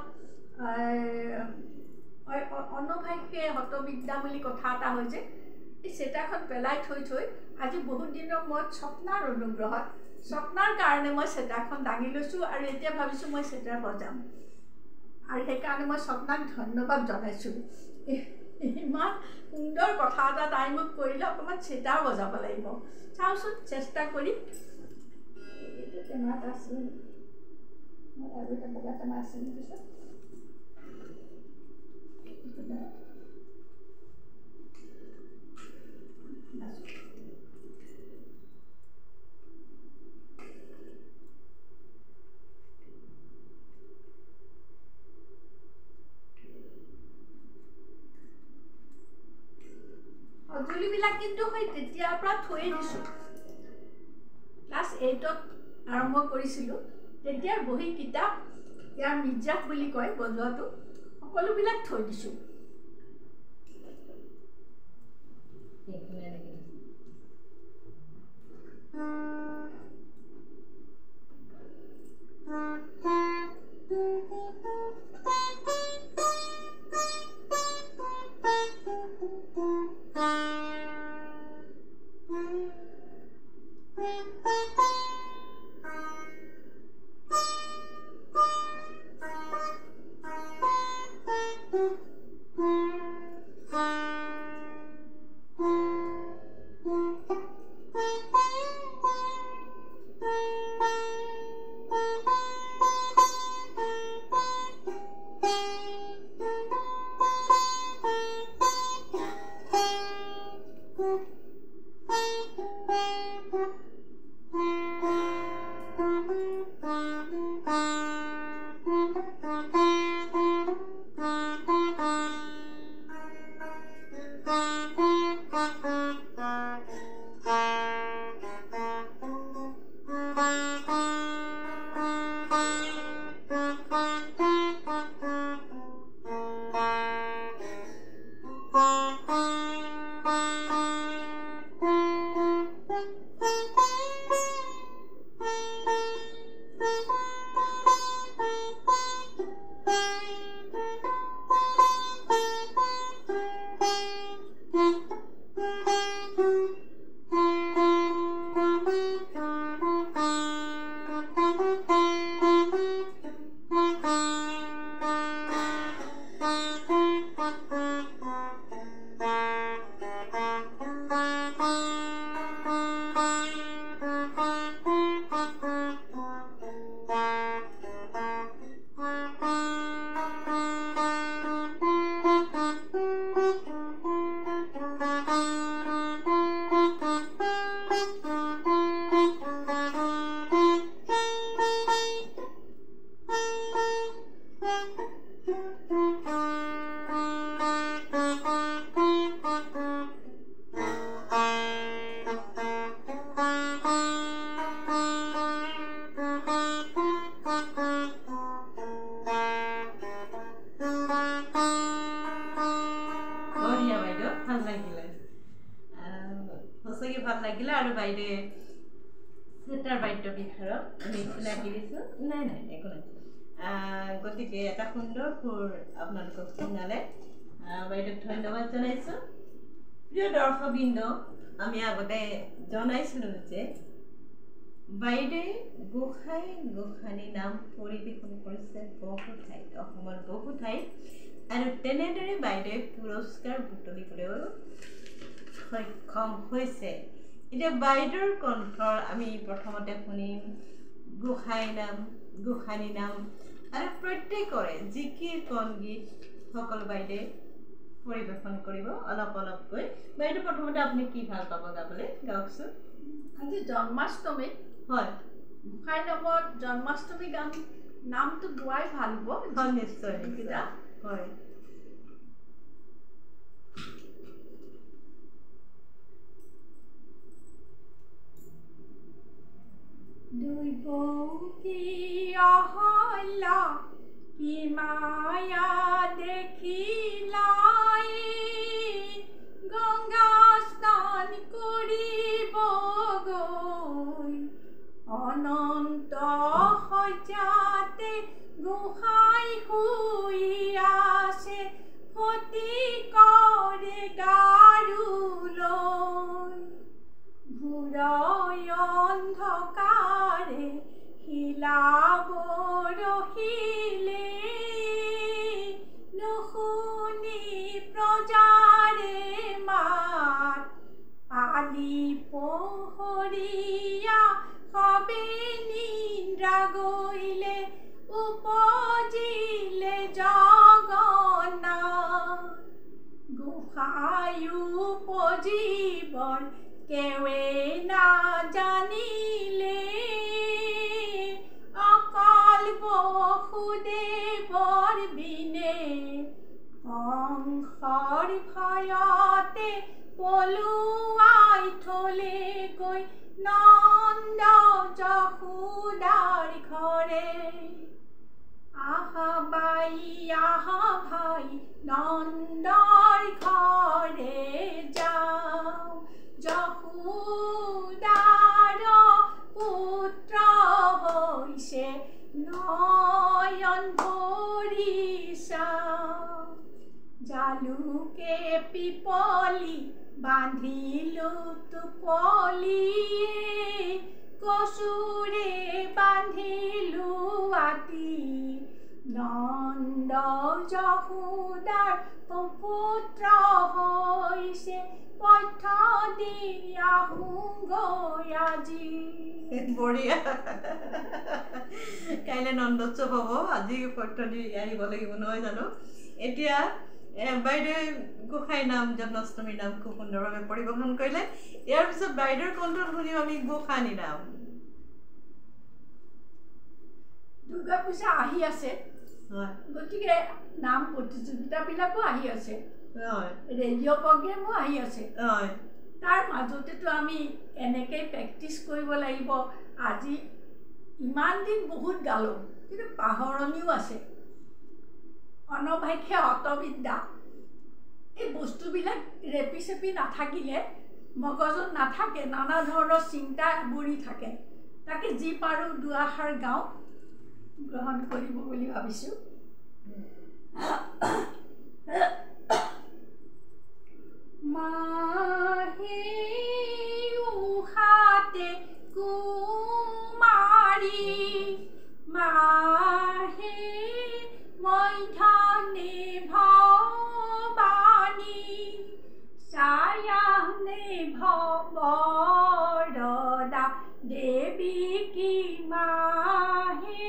অনভাগ্যে হতবিদ্যা বুলি কথা এটা হৈছে। এই চেতাৰখন পেলাই থৈ আজি বহুত দিনৰ মূৰত স্বপ্নাৰ অনুগ্ৰহত, স্বপ্নাৰ কাৰণে মই চেতাৰখন দাঙি লৈছোঁ আৰু এতিয়া ভাবিছোঁ মই চেতাৰ বজাম। আৰু সেইকাৰণে মই স্বপ্নাক ধন্যবাদ জনাইছোঁ। ইমান সুন্দৰ কথা এটা তাই মোক কৰিলে, অকণমান চেতাৰ বজাব লাগিব। চাওঁচোন, চেষ্টা কৰি। এইটো টেমা এটা আছিল, মই আৰু এটা বগা টেমা আছিল পিছত। সঁজুলিবিলাক কিন্তু সেই তেতিয়াৰ পৰা থৈয়ে দিছোঁ। ক্লাছ 8ত আৰম্ভ কৰিছিলোঁ, তেতিয়াৰ বহি কিতাপ, ইয়াৰ মিৰ্জাফ বুলি কয় বজোৱাটো, সকলোবিলাক থৈ দিছোঁ। ভাল লাগিলে আৰু বাইদেৱে চেতাৰ বাদ্য বিশাৰদ আমি লাগি দিছোঁ। নাই একো নাই। গতিকে এটা সুন্দৰ সুৰ আপোনালোকক শুনালে, বাইদেউক ধন্যবাদ জনাইছোঁ। প্ৰিয় দৰ্শকবৃন্দ, আমি আগতে জনাইছিলোঁ যে বাইদেৱে গোসাঁই গোসাঁনী নাম পৰিৱেশন কৰিছে বহু ঠাইত, অসমৰ বহু ঠাইত, আৰু তেনেদৰে বাইদেৱে পুৰস্কাৰ বুটলিবলৈও সক্ষম হৈছে। এতিয়া বাইদেউৰ কণ্ঠৰ আমি প্ৰথমতে শুনিম গোসাঁই নাম, গোসাঁনী নাম, আৰু প্ৰত্যেকৰে জিকিৰ গীত সকলো বাইদেৱে পৰিৱেশন কৰিব অলপ অলপকৈ। বাইদেউ প্ৰথমতে আপুনি কি ভাল পাব গাবলৈ, গাওকচোন। আজি জন্মাষ্টমী, হয়, গোসাঁই নামত জন্মাষ্টমী গান নামটো গোৱাই ভাল হ'ব। নিশ্চয় নিশ্চয়, হয়। দুই বৌ কি অহল্যা কি মায়া দেখিলাই, গংগা স্নান কৰিব গৈ অনন্ত শয্যাতে গোসাঁই শুই আছে, সতী কৰে গাৰু লৈ। ঘূৰাই অন্ধকাৰে শিলাব ৰহিলে, নুশুনি প্ৰজাৰে মাত, পালি পহৰীয়া সবে নিদ্ৰা গইলে, উপজিলে জগন্নাথ। গোসাঁই উপজিবৰ কেৱে নাজানিলে, অকল বসুদেৱৰ বিনে কংসৰ ভয়তে পলুৱাই থলেগৈ নন্দ যশোদাৰ ঘৰে। আহা বাই আহা ভাই নন্দৰ ঘৰে যাওঁ, যশোদাৰ পুত্ৰ হৈছে নয়ন ভৰি চাওঁ। জালুকে পিপলি বান্ধিলো টোপলিয়ে, কচুৰে বান্ধিলো আতি, নন্দ যশোদাৰ পুত্ৰ হৈছে, পথ দিয়া আহোঁগৈ আজি। বঢ়িয়া, কাইলৈ নন্দোৎসৱ হ'ব, আজি পথ দি আহিব লাগিব নহয় জানো। এতিয়া বাইদেৱে গোসাঁই নাম, জন্মাষ্টমীৰ নাম খুব সুন্দৰভাৱে পৰিৱেশন কৰিলে। ইয়াৰ পিছত বাইদেউৰ কণ্ঠত শুনিম আমি গোসাঁনী নাম। দুৰ্গা পূজা আহি আছে, গতিকে নাম প্ৰতিযোগিতাবিলাকো আহি আছে, ৰেডিঅ' প্ৰগ্ৰেমো আহি আছে। তাৰ মাজতেতো আমি এনেকৈ প্ৰেক্টিচ কৰিব লাগিব। আজি ইমান দিন বহুত গালোঁ, কিন্তু পাহৰণিও আছে। অনভাখ্য অতবিদ্যা, এই বস্তুবিলাক ৰেপি চেপি নাথাকিলে মগজত নাথাকে, নানা ধৰণৰ চিন্তা বুৰি থাকে। তাকে যি পাৰোঁ দুআষাৰ গাওঁ, গ্ৰহণ কৰিব বুলি ভাবিছোঁ। মাহে উষাতে কুমাৰী, মাহে মধ্যাহ্নে ভৱানী, ছায়াহ্নে ভৱৰদা দেৱী কি মাহে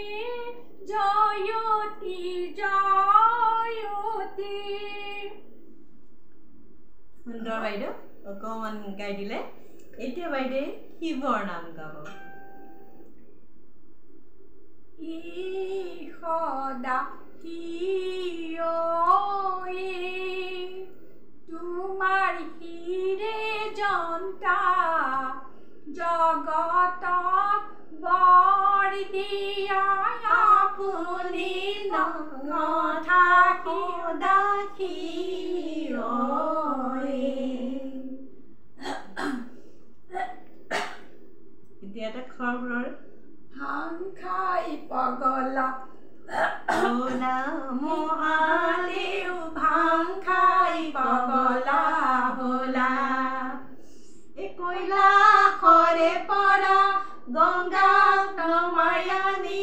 জয়তী জয়তী। সুন্দৰ বাইদেউ, অকণমান গাই দিলে। এতিয়া বাইদেৱে শিৱৰ নাম গাব। সদা হিয়ে তোমাৰ হিৰে জন্তা, জগতক বৰ দিয়া আপুনি নাথাকি দাসী। এতিয়া এটা খৰখৰৰ ভাং খাই পগলা মহাদেউ, ভাং খাই পগলা হলা, কৈলাশৰে পৰা গংগাক নমাই আনি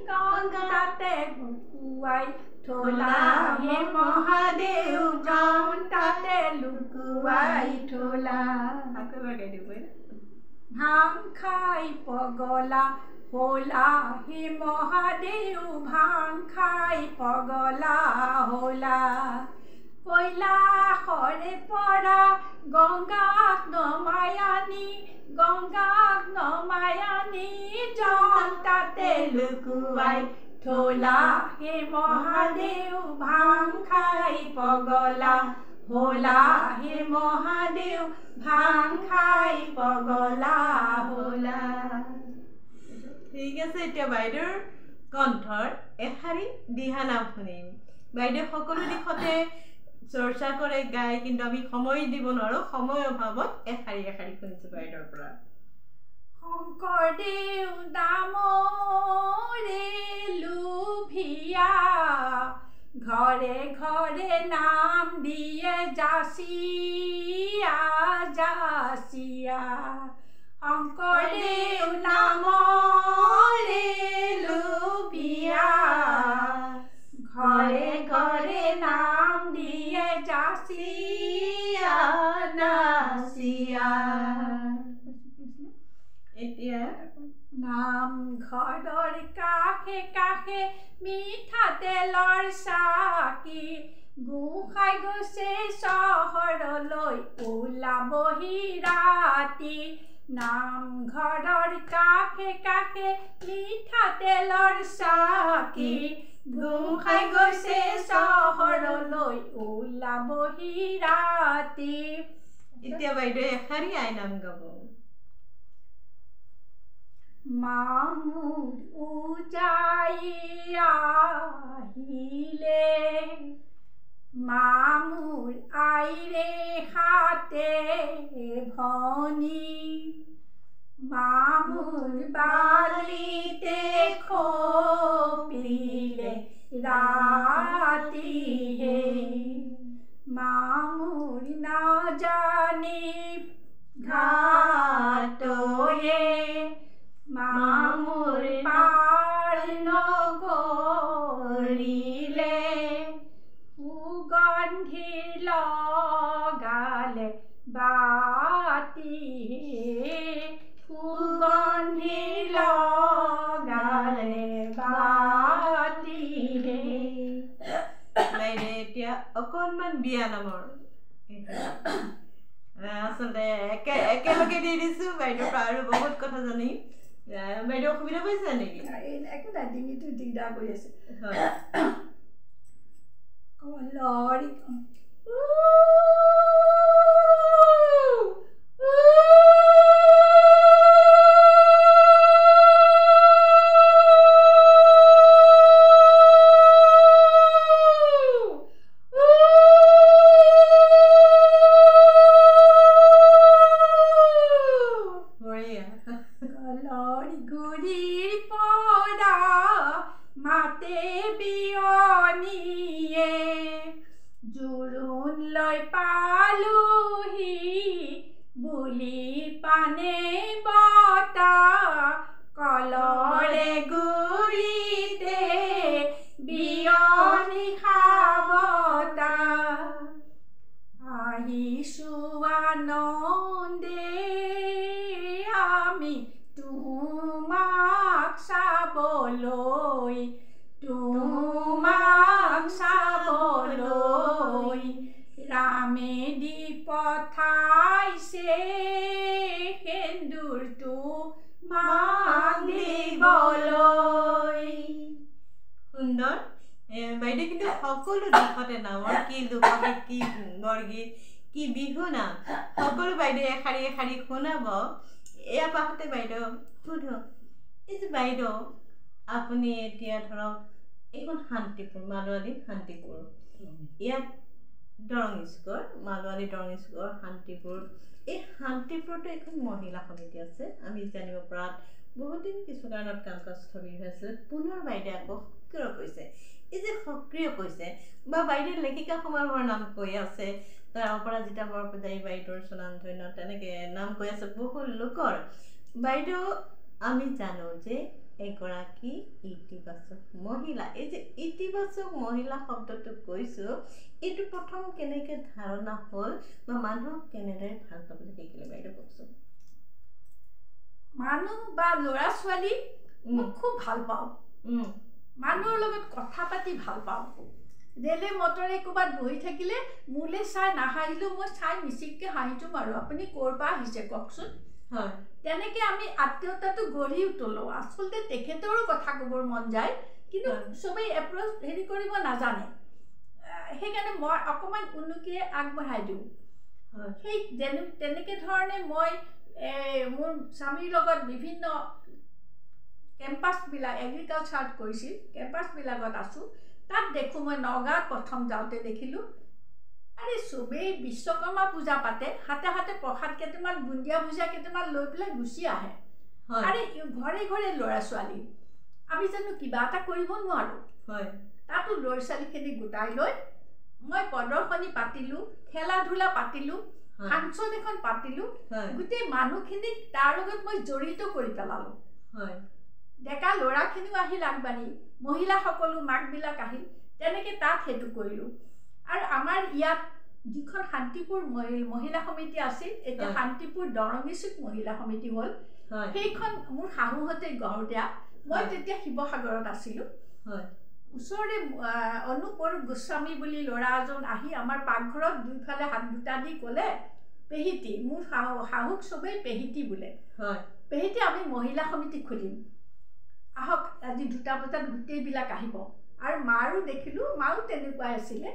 গংগাতে লুকুৱাই থলা হে মহাদেউ গংগাতে লুকুৱাই থলা ভাং খাই পগলা होला হে মহাদেউ ভাং খাই পগলা होला কৈলাশৰে পৰা গংগাক নমাই আনি জন তাতে লুকুৱাই থলা হে মহাদেউ ভাং খাই পগলা होला হে মহাদেউ ভাং খাই পগলা होला ঠিক আছে এতিয়া বাইদেউৰ কণ্ঠৰ এশাৰী দিহানাম শুনিম বাইদেউ সকলো দিশতে চৰ্চা কৰে গায় কিন্তু আমি সময় দিব নোৱাৰো সময় অভাৱত এশাৰী শুনিছো বাইদেউৰ পৰা শংকৰদেউ দামৰে লুভিয়া ঘৰে ঘৰে নাম দিয়ে যাচিয়া শংকৰদেউ নামৰে লুভিয়া ঘৰে ঘৰে নাম দিয়ে যাচিয়া এতিয়া নামঘৰৰ কাষে কাষে মিঠাতেলৰ চাকি গোসাই গৈছে চহৰলৈ ওলাবহি ৰাতি নামঘৰৰ কাষে কাষে মিঠাতেলৰ চাকি গোসাই গৈছে চহৰলৈ ওলাবহি ৰাতি এতিয়া বাইদেউ এশাৰী আইনাম গাব মামুৰ উজাই আহিলে মামুৰ আইৰে হাতে ভনী মামুৰ বালিতে খপিলে ৰাতি হে মামুৰ নাজানি ঘাটয়ে মামুৰ পাৰ নকৰিলে সুগন্ধি লগালে বাতি সুগন্ধি লগালে বাতি বাইদেউ এতিয়া অকণমান বিয়া নামৰ আচলতে একেলগে দি দিছো বাইদেউৰ পৰা আৰু বহুত কথা জানি বাইদেউ অসুবিধা পাইছে নেকি একো নাই ডিঙিটো দিগদাৰ কৰি আছে কলৰি গুৰিৰ পৰা মাতে বিয়নীয়ে জোৰোণ লৈ পালোহি বুলি পানে বতা কলৰে গুৰিতে বিয়নী খাবতা আহিছো আনন্দে আমি তোমাক চাবলৈ ৰামে দি পঠাইছে সেন্দুৰটো মাক দিবলৈ সুন্দৰ বাইদেউ কিন্তু সকলো দিশতে নামৰ কি লোকগীত কি বৰগীত কি বিহু নাম সকলো বাইদেউ এশাৰী শুনাব এয়া পাছতে বাইদেউ সুধো এই যে বাইদেউ আপুনি এতিয়া ধৰক এইখন শান্তিপুৰ মালোৱালী শান্তিপুৰ ইয়াত দৰং স্কুল মালোৱালী দৰং স্কুল শান্তিপুৰ এই শান্তিপুৰতো এখন মহিলা সমিতি আছে আমি জানিব পৰাত বহুত দিন কিছু কাৰণত কাম কাজ স্থবিৰ হৈ আছিলে পুনৰ বাইদেউ আকৌ সক্ৰিয় কৈছে এই যে সক্ৰিয় কৈছে বা বাইদেউ লেখিকা সমাৰোহৰ নাম কৈ আছে তাৰ অপৰাজিতা বৰপূজাৰী বাইদেউৰ সুনাম ধন্য তেনেকৈ নাম কৈ আছে বহু লোকৰ বাইদেউ আমি জানো যে এগৰাকী ইতিবাচক মহিলা। এই যে ইতিবাচক মহিলা শব্দটো কৈছোঁ, এইটো প্ৰথম কেনেকৈ ধাৰণা হ'ল বা মানুহক কেনেদৰে ভাল পাবলৈ শিকিলে বাইদেউ কওকচোন। মানুহ বা ল'ৰা ছোৱালী মই খুব ভাল পাওঁ, মানুহৰ লগত কথা পাতি ভাল পাওঁ। ৰেলে মটৰে ক'ৰবাত বহি থাকিলে মোলৈ চাই নাহাঁহিলেও মই চাই মিচিককৈ হাঁহি দিওঁ আৰু আপুনি ক'ৰ পৰা আহিছে কওকচোন। হয়, তেনেকৈ আমি আত্মীয়তাটো গঢ়ি তোলোঁ। আচলতে তেখেতৰো কথা ক'বৰ মন যায়, কিন্তু চবেই এপ্ৰ'চ হেৰি কৰিব নাজানে, সেইকাৰণে মই অকণমান উন্নতিয়ে আগবঢ়াই দিওঁ। সেই তেনেকৈ ধৰণে মই মোৰ স্বামীৰ লগত বিভিন্ন কেম্পাছবিলাক এগ্ৰিকালচাৰত কৰিছিল, কেম্পাছবিলাকত আছোঁ। তাত দেখোঁ মই নগাঁৱত প্ৰথম যাওঁতে দেখিলোঁ, আৰে চবেই বিশ্বকৰ্মা পূজা পাতে, হাতে হাতে প্ৰসাদ কেইটামান বুন্দিয়া ভুজিয়া কেইটামান লৈ পেলাই গুচি আহে। আৰে ঘৰে ঘৰে ল'ৰা ছোৱালী, আমি জানো কিবা এটা কৰিব নোৱাৰোঁ? তাতো ল'ৰা ছোৱালীখিনি গোটাই লৈ মই প্ৰদৰ্শনী পাতিলোঁ, খেলা ধূলা পাতিলোঁ, ফাংচন এখন পাতিলোঁ, গোটেই মানুহখিনিক তাৰ লগত মই জড়িত কৰি পেলালোঁ। ডেকা ল'ৰাখিনিও আহিল আগবাঢ়ি, মহিলাসকলো মাকবিলাক আহিল, তেনেকৈ তাত সেইটো কৰিলোঁ। আৰু আমাৰ ইয়াত যিখন শান্তিপুৰ মহিলা সমিতি আছিল, এতিয়া শান্তিপুৰ দৰঙীচুক মহিলা সমিতি হ'ল। সেইখন মোৰ শাহুহঁতে গঢ় দিয়া। মই তেতিয়া শিৱসাগৰত আছিলোঁ। ওচৰৰে অনুপৰ গোস্বামী বুলি ল'ৰা এজন আহি আমাৰ পাকঘৰত দুইফালে হাত দুটা দি ক'লে, পেহিতি, মোৰ শাহুক চবেই পেহিতি বোলে, পেহিতি আমি মহিলা সমিতি খুলিম, আহক আজি 2টা বজাত গোটেইবিলাক আহিব। আৰু মাৰো দেখিলোঁ, মাও তেনেকুৱাই আছিলে।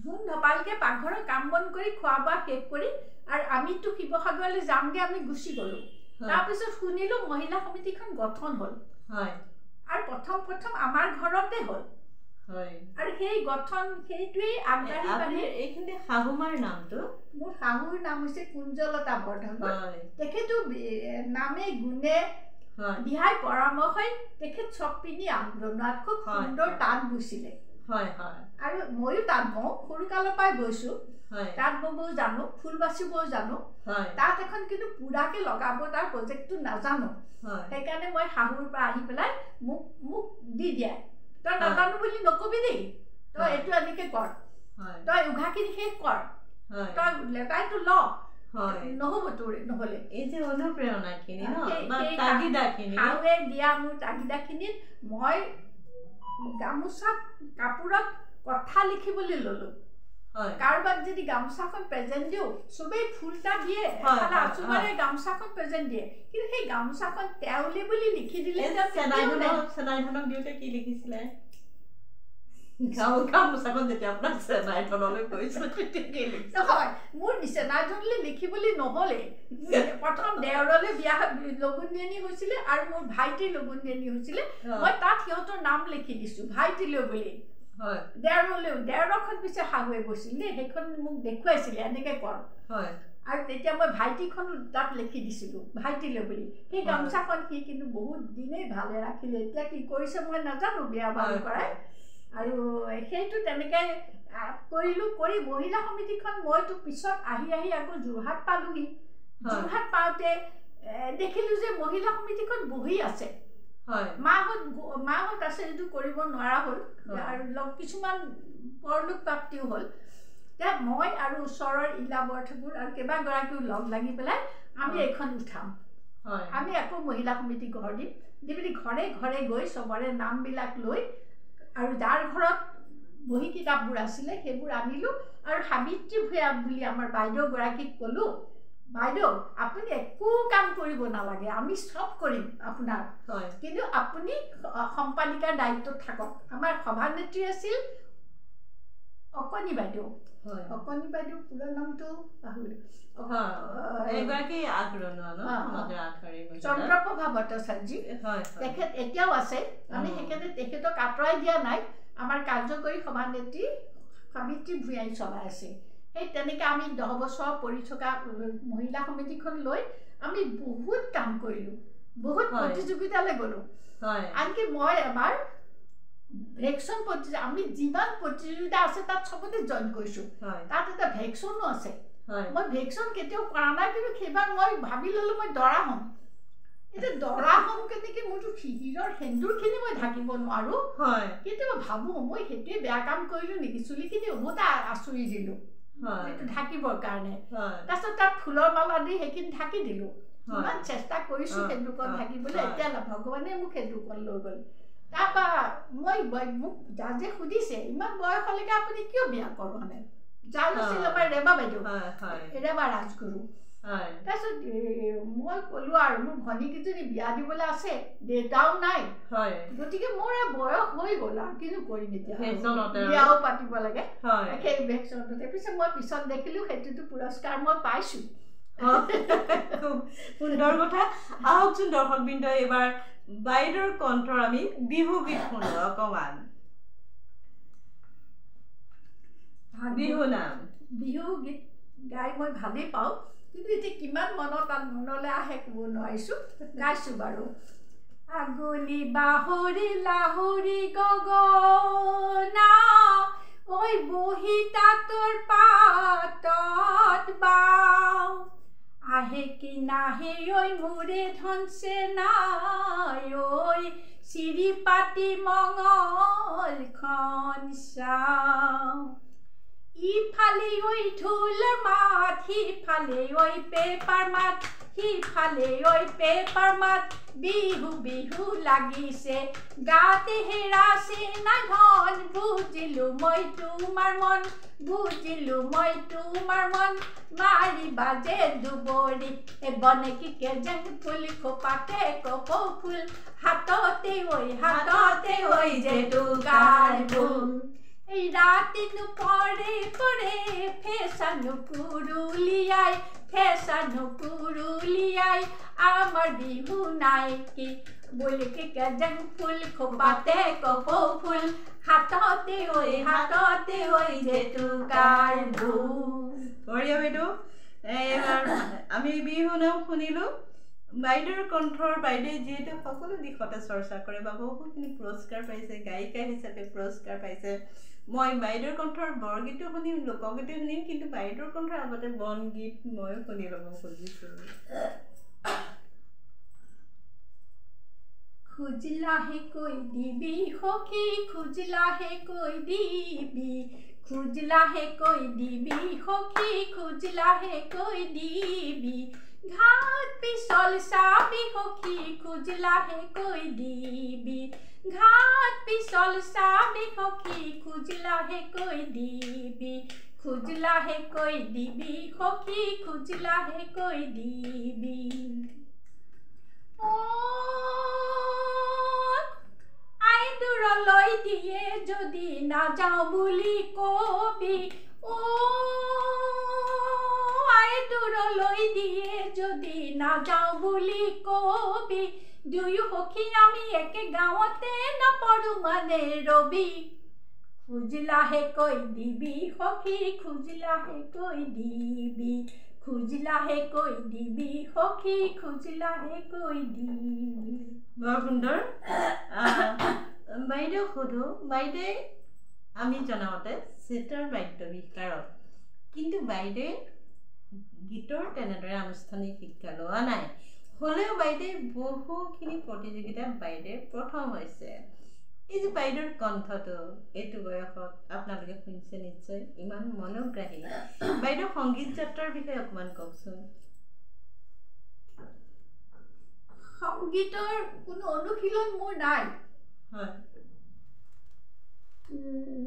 ধুম ধপালকৈ পাকঘৰৰ কাম বন কৰি খোৱা বোৱা শেষ কৰি আৰু আমিতো শিৱসাগৰলৈ যামগৈ, আমি গুচি গ'লোঁ। তাৰপিছত শুনিলোঁ মহিলা সমিতিখন গঠন হ'ল, আৰু প্ৰথম আমাৰ ঘৰতে হ'ল। আৰু সেই গঠন সেইটোৱেই আগবাঢ়ি বাঢ়ি। এইখিনি শাহুমাৰ নামটো? মোৰ শাহুৰ নাম হৈছে কুঞ্জলতা বৰঠাকুৰ। তেখেতো নামে গুণে দিহাই পৰামৰ্শই তেখেত চব পিনি আগৰণুৱাত খুব সুন্দৰ তাঁত বৈছিলে। আৰু ময়ো তাঁত বওঁ, সৰুকালৰ পৰাই বৈছোঁ। তাঁত ববও জানো, ফুল বাচিবও জানো। তাঁত এখন কিন্তু পুৰাকৈ লগাব তাৰ প্ৰজেক্টটো নাজানো। সেইকাৰণে মই শাহুৰ পৰা আহি পেলাই মোক দি দিয়ে, তই নাজানো বুলি নকবি দেই, তই এইটো এনেকৈ কৰ, তই উঘাখিনি শেষ কৰ, তই লেটাইটো ল, নহ'ব তোৰ নহ'লে। এই যে অনুপ্ৰেৰণাখিনি, শাহুৱে দিয়া মোৰ তাগিদাখিনিত মই গামোচাত কাপোৰত কথা লিখিবলৈ ল'লোঁ। কাৰোবাক যদি গামোচাখন প্ৰেজেণ্ট দিওঁ, চবেই ফুল এটা দিয়ে, আচুমাৰে গামোচাখন প্ৰেজেণ্ট দিয়ে, কিন্তু সেই গামোচাখন তেওঁলে বুলি লিখি দিলে। চেনাইধনক দিওঁতে কি লিখিছিলে? গামোচাখন যেতিয়া আপোনাক চেনাইধনলৈ কৈছিল নহয়, মোৰ চেনাইধনলৈ লিখিবলৈ নহ'লে। প্ৰথম দেওৰলৈ বিয়া লগুণদিয়নী হৈছিলে আৰু মোৰ ভাইটিৰ লগুণদিয়নী হৈছিলে। মই তাত সিহঁতৰ নাম লিখি দিছোঁ ভাইটিলৈ বুলি। দেওৰলৈও দেওৰখন পিছে শাহুৱে বৈছিল দেই, সেইখন মোক দেখুৱাইছিলে এনেকৈ কৰ। আৰু তেতিয়া মই ভাইটিখন তাত লিখি দিছিলোঁ ভাইটিলৈ বুলি। সেই গামোচাখন সি কিন্তু বহুত দিনেই ভালে ৰাখিলে, এতিয়া কি কৰিছে মই নাজানো বিয়া বাৰু কৰাই। আৰু সেইটো তেনেকৈ কৰিলোঁ। কৰি মহিলা সমিতিখন মইতো পিছত আহি আকৌ যোৰহাট পালোঁহি। যোৰহাট পাওঁতে দেখিলোঁ যে মহিলা সমিতিখন বহি আছে, মাহঁত আছে যদিও কৰিব নোৱাৰা হ'ল, আৰু কিছুমান পৰলোক প্ৰাপ্তিও হ'ল। এতিয়া মই আৰু ওচৰৰ ইলা বৰঠাকুৰ আৰু কেইবাগৰাকীও লগ লাগি পেলাই আমি এইখন উঠাম, আমি আকৌ মহিলা সমিতি গঢ় দিম, দি পিনি ঘৰে ঘৰে গৈ চবৰে নামবিলাক লৈ, আৰু যাৰ ঘৰত বহী কিতাপবোৰ আছিলে সেইবোৰ আনিলোঁ। আৰু সাবিত্ৰী ভূঞা বুলি আমাৰ বাইদেউগৰাকীক ক'লোঁ, বাইদেউ আপুনি একো কাম কৰিব নালাগে, আমি চব কৰিম আপোনাৰ, কিন্তু আপুনি সম্পাদিকাৰ দায়িত্বত থাকক। আমাৰ সভানেত্ৰী আছিল অকণি বাইদেউ। অকণি বাইদেউ পুৰা নামটো পাহৰিলোঁ, চন্দ্ৰপ্ৰভা ভট্টাচাৰ্যী। তেখেত এতিয়াও আছে, আমি সেইকাৰণে তেখেতক আঁতৰাই দিয়া নাই। আমাৰ কাৰ্যকৰী সভানেত্ৰী সাবিত্ৰী ভূঞাই চলাই আছে। সেই তেনেকৈ আমি 10 বছৰ পৰি থকা মহিলা সমিতিখন লৈ আমি বহুত কাম কৰিলোঁ, বহুত প্ৰতিযোগিতালৈ গ'লোঁ। আনকি মই এবাৰ ভেকচন প্ৰতিযোগিতা, আমি যিমান প্ৰতিযোগিতা আছে তাত চবতে জইন কৰিছোঁ। তাত এটা ভেকচনো আছে। মই ভেকচন কেতিয়াও কৰা নাই, কিন্তু সেইবাৰ মই ভাবি ল'লোঁ মই দৰা হ'ম। শিশিৰৰ সেন্দুৰখিনি মই ঢাকিব নোৱাৰো হয় কিন্তু মই ভাবো মই সেইটোৱে বেয়া কাম কৰিলো নেকি চুলিখিনি উভতা আচুৰি দিলো এইটো ঢাকিবৰ কাৰণে তাৰপিছত তাত ফুলৰ মালা দি সেইখিনি ঢাকি দিলো ইমান চেষ্টা কৰিছো সেন্দুৰকণ ঢাকিবলৈ এতিয়া ভগৱানে মোক সেন্দুৰকণ লৈ গ'ল তাৰপৰা মই মোক জাজে সুধিছে ইমান বয়সলৈকে আপুনি কিয় বিয়া কৰা নাই জাজ আছিল আমাৰ ৰেবা বাইদেউ ৰেবা ৰাজগুৰু তাৰপিছত মই ক'লো আৰু মোৰ ভনীকেইজনী বিয়া দিবলৈ আছে দেউতাও নাই গতিকে মোৰ বয়স হৈ গ'ল আৰু কিনো কৰিম এতিয়া বিয়াও পাতিব লাগে সেই ভেকচনতে পিছত মই পিছত দেখিলো সেইটোতো পুৰস্কাৰ মই পাইছো খুব সুন্দৰ কথা আহকচোন দৰ্শকবৃন্দ এইবাৰ বাইদেউৰ কণ্ঠৰ আমি বিহু গীত শুনো অকমান বিহু নাম বিহু গীত গাই মই ভালেই পাওঁ কিন্তু এতিয়া কিমান মনলৈ আহে ক'ব নোৱাৰিছো গাইছো বাৰু আগলি বাহৰি লাহৰি গগনা ঐ বহি তাঁতৰ পাতত বাও আহে কি নাহে ঐ মোৰে ধনছে নাই ঐ চিৰি পাতি মঙলখন চাওঁ ইফালে ঐ ঢোলৰ মাত সিফালে ঐ পেপাৰ মাত সিফালে ঐ পেপাৰ মাত বিহু বিহু লাগিছে গাতে হেৰাছে না ধন বুজিলো মই তোমাৰ মন বুজিলো মই তোমাৰ মন মাৰি বাজে দুবৰি বনেকি কেজেং ফুল খোপাতে কপৌ ফুল হাততে ঐ জেতুকাৰ ফুল এই ৰাতি নুপৰে পৰে ফেচানো কুৰুলিয়াই আমাৰ বিহু নাই কি বলিকে কেজেং ফুল খোপাতে কপৌ ফুল হাততে ঐ জেতুকাৰ ফুল বঢ়িয়া বাইদেউ এইবাৰ আমি বিহু নাম শুনিলো বাইদেউৰ কণ্ঠৰ বাইদেৱে যিহেতু সকলো দিশতে চৰ্চা কৰে বা বহুখিনি পুৰস্কাৰ পাইছে গায়িকা হিচাপে পুৰস্কাৰ পাইছে মই বাইদেউৰ কণ্ঠৰ বৰগীতো শুনিম লোকগীতো শুনিম কিন্তু বাইদেউৰ কণ্ঠৰ আগতে বনগীত ময়ো শুনি ল'ব খুজিছো খুজিলাহে কৈ দিবি সখী খুজিলাহে কৈ দিবি খুজিলাহে কৈ দিবি সখী খুজিলাহে কৈ দিবি ঘাট পিছল চাবি সখী খুজিলাহে কৈ দিবি ঘাট পিছল চাবি সখী খুজিলাহে কৈ দিবি খুজিলাহে কৈ দিবি সখী খুজিলাহে কৈ দিবি আই দূৰলৈ দিয়ে যদি নাযাওঁ বুলি কবি আই দূৰলৈ দিয়ে যদি নাযাওঁ বুলি কবি দুয়ো সখী আমি একে গাঁৱতে নপৰো মানে ৰবি খুজিলাহে কৈ দিবি সখী খুজিলাহে কৈ দিবি খুজিলাহে কৈ দিবি সখী খুজিলাহে কৈ দিবি বৰ সুন্দৰ বাইদেউ সোধো বাইদেউ আমি জনাওঁতে চেতাৰ বাদ্য বিশাৰদ কিন্তু বাইদেৱে গীতৰ তেনেদৰে আনুষ্ঠানিক শিক্ষা লোৱা নাই হ'লেও বাইদেৱে বহুখিনি প্ৰতিযোগিতাত বাইদেৱে প্ৰথম হৈছে এই যে বাইদেউৰ কণ্ঠটো এইটো বয়সত আপোনালোকে শুনিছে নিশ্চয় ইমান মনোগ্ৰাহী বাইদেউ সংগীত যাত্ৰাৰ বিষয়ে অকণমান কওকচোন সংগীতৰ কোনো অনুশীলন মোৰ নাই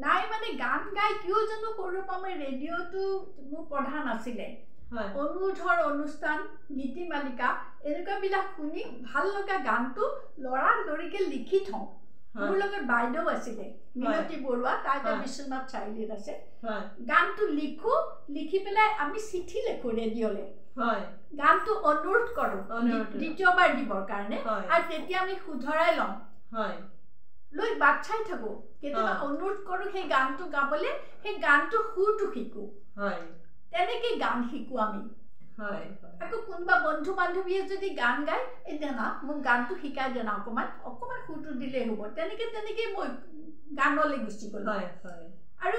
নাই মানে গান গাই কিয় জানো সৰুৰ পৰা মই ৰেডিঅ'টো মোৰ প্ৰধান আছিলে অনুৰোধৰ অনুষ্ঠান নীতিমালিকা এনেকুৱাবিলাক শুনি ভাল লগা গানটো লৰালৰিকে লিখি থওঁ মোৰ লগত বাইদেউ আছিলে মিনতি বৰুৱা তাইতে বিশ্বনাথ চাৰিআলিত আছে গানটো লিখি পেলাই আমি চিঠি লেখো ৰেডিঅ'লে গানটো অনুৰোধ কৰোঁ দ্বিতীয়বাৰ দিবৰ কাৰণে আৰু তেতিয়া আমি শুধৰাই লওঁ লৈ বাট চাই থাকোঁ কেতিয়াবা অনুৰোধ কৰোঁ সেই গানটো গাবলৈ সেই গানটো সুৰটো শিকোঁ তেনেকৈ গান শিকোঁ আমি আকৌ কোনোবা বন্ধু বান্ধৱীয়ে যদি গান গায় এই দেনা মোক গানটো শিকাই দেনা অকণমান সুৰটো দিলেই হ'ব তেনেকৈ মই গানলৈ গুচি গ'লো আৰু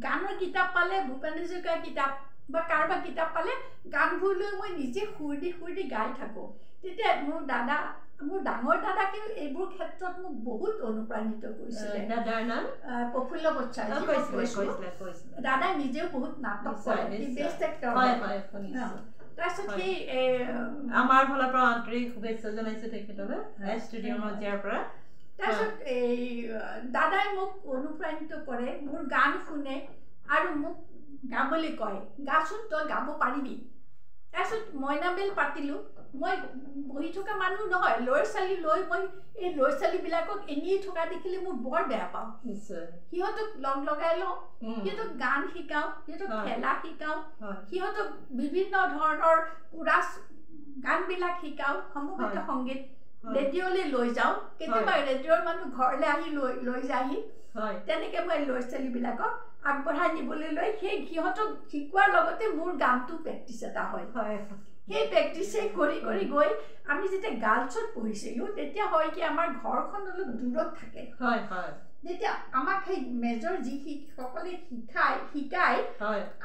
গানৰ কিতাপ পালে ভূপেন হাজৰিকাৰ কিতাপ বা কাৰোবাৰ কিতাপ পালে গানবোৰ লৈ মই নিজে সুৰ দি গাই থাকোঁ তেতিয়া মোৰ দাদা মোৰ ডাঙৰ দাদাকে এইবোৰ ক্ষেত্ৰত মোক বহুত অনুপ্ৰাণিত কৰিছিলে দাদাৰ নাম প্ৰফুল্ল বচ্চাই দাদাই নিজেও বহুত নাটক কৰে বেষ্ট এক্টৰ তাৰপিছত সেই আমাৰ ফালৰ পৰা আন্তৰিক শুভেচ্ছা জনাইছো তেখেতলৈ ষ্টুডিঅ' মজিয়াৰ পৰা তাৰপিছত এই দাদাই মোক অনুপ্ৰাণিত কৰে মোৰ গান শুনে আৰু মোক গাবলৈ কয় গাচোন তই গাব পাৰিবি তাৰপিছত মইনামেল পাতিলোঁ মই বহি থকা মানুহ নহয় ল'ৰা ছোৱালী লৈ মই এই ল'ৰা ছোৱালীবিলাকক এনেই থকা দেখিলে মোৰ বৰ বেয়া পাওঁ সিহঁতক লগ লগাই লওঁ সিহঁতক গান শিকাওঁ সিহঁতক খেলা শিকাওঁ সিহঁতক বিভিন্ন ধৰণৰ কোৰাছ গানবিলাক শিকাওঁ সমবেত সংগীত ৰেডিঅ'লৈ লৈ যাওঁ কেতিয়াবা ৰেডিঅ'ৰ মানুহ ঘৰলৈ আহি লৈ যায়হি তেনেকৈ মই ল'ৰা ছোৱালীবিলাকক আগবঢ়াই নিবলৈ লৈ সেই সিহঁতক শিকোৱাৰ লগতে মোৰ গানটো প্ৰেক্টিচ এটা হয় সেই প্ৰেক্টিছে কৰি কৰি গৈ আমি যেতিয়া গাৰ্লছত পঢ়িছিলোঁ তেতিয়া হয় কি আমাৰ ঘৰখন অলপ দূৰত থাকে যেতিয়া আমাক সেই মেজৰ যি সকলে শিকাই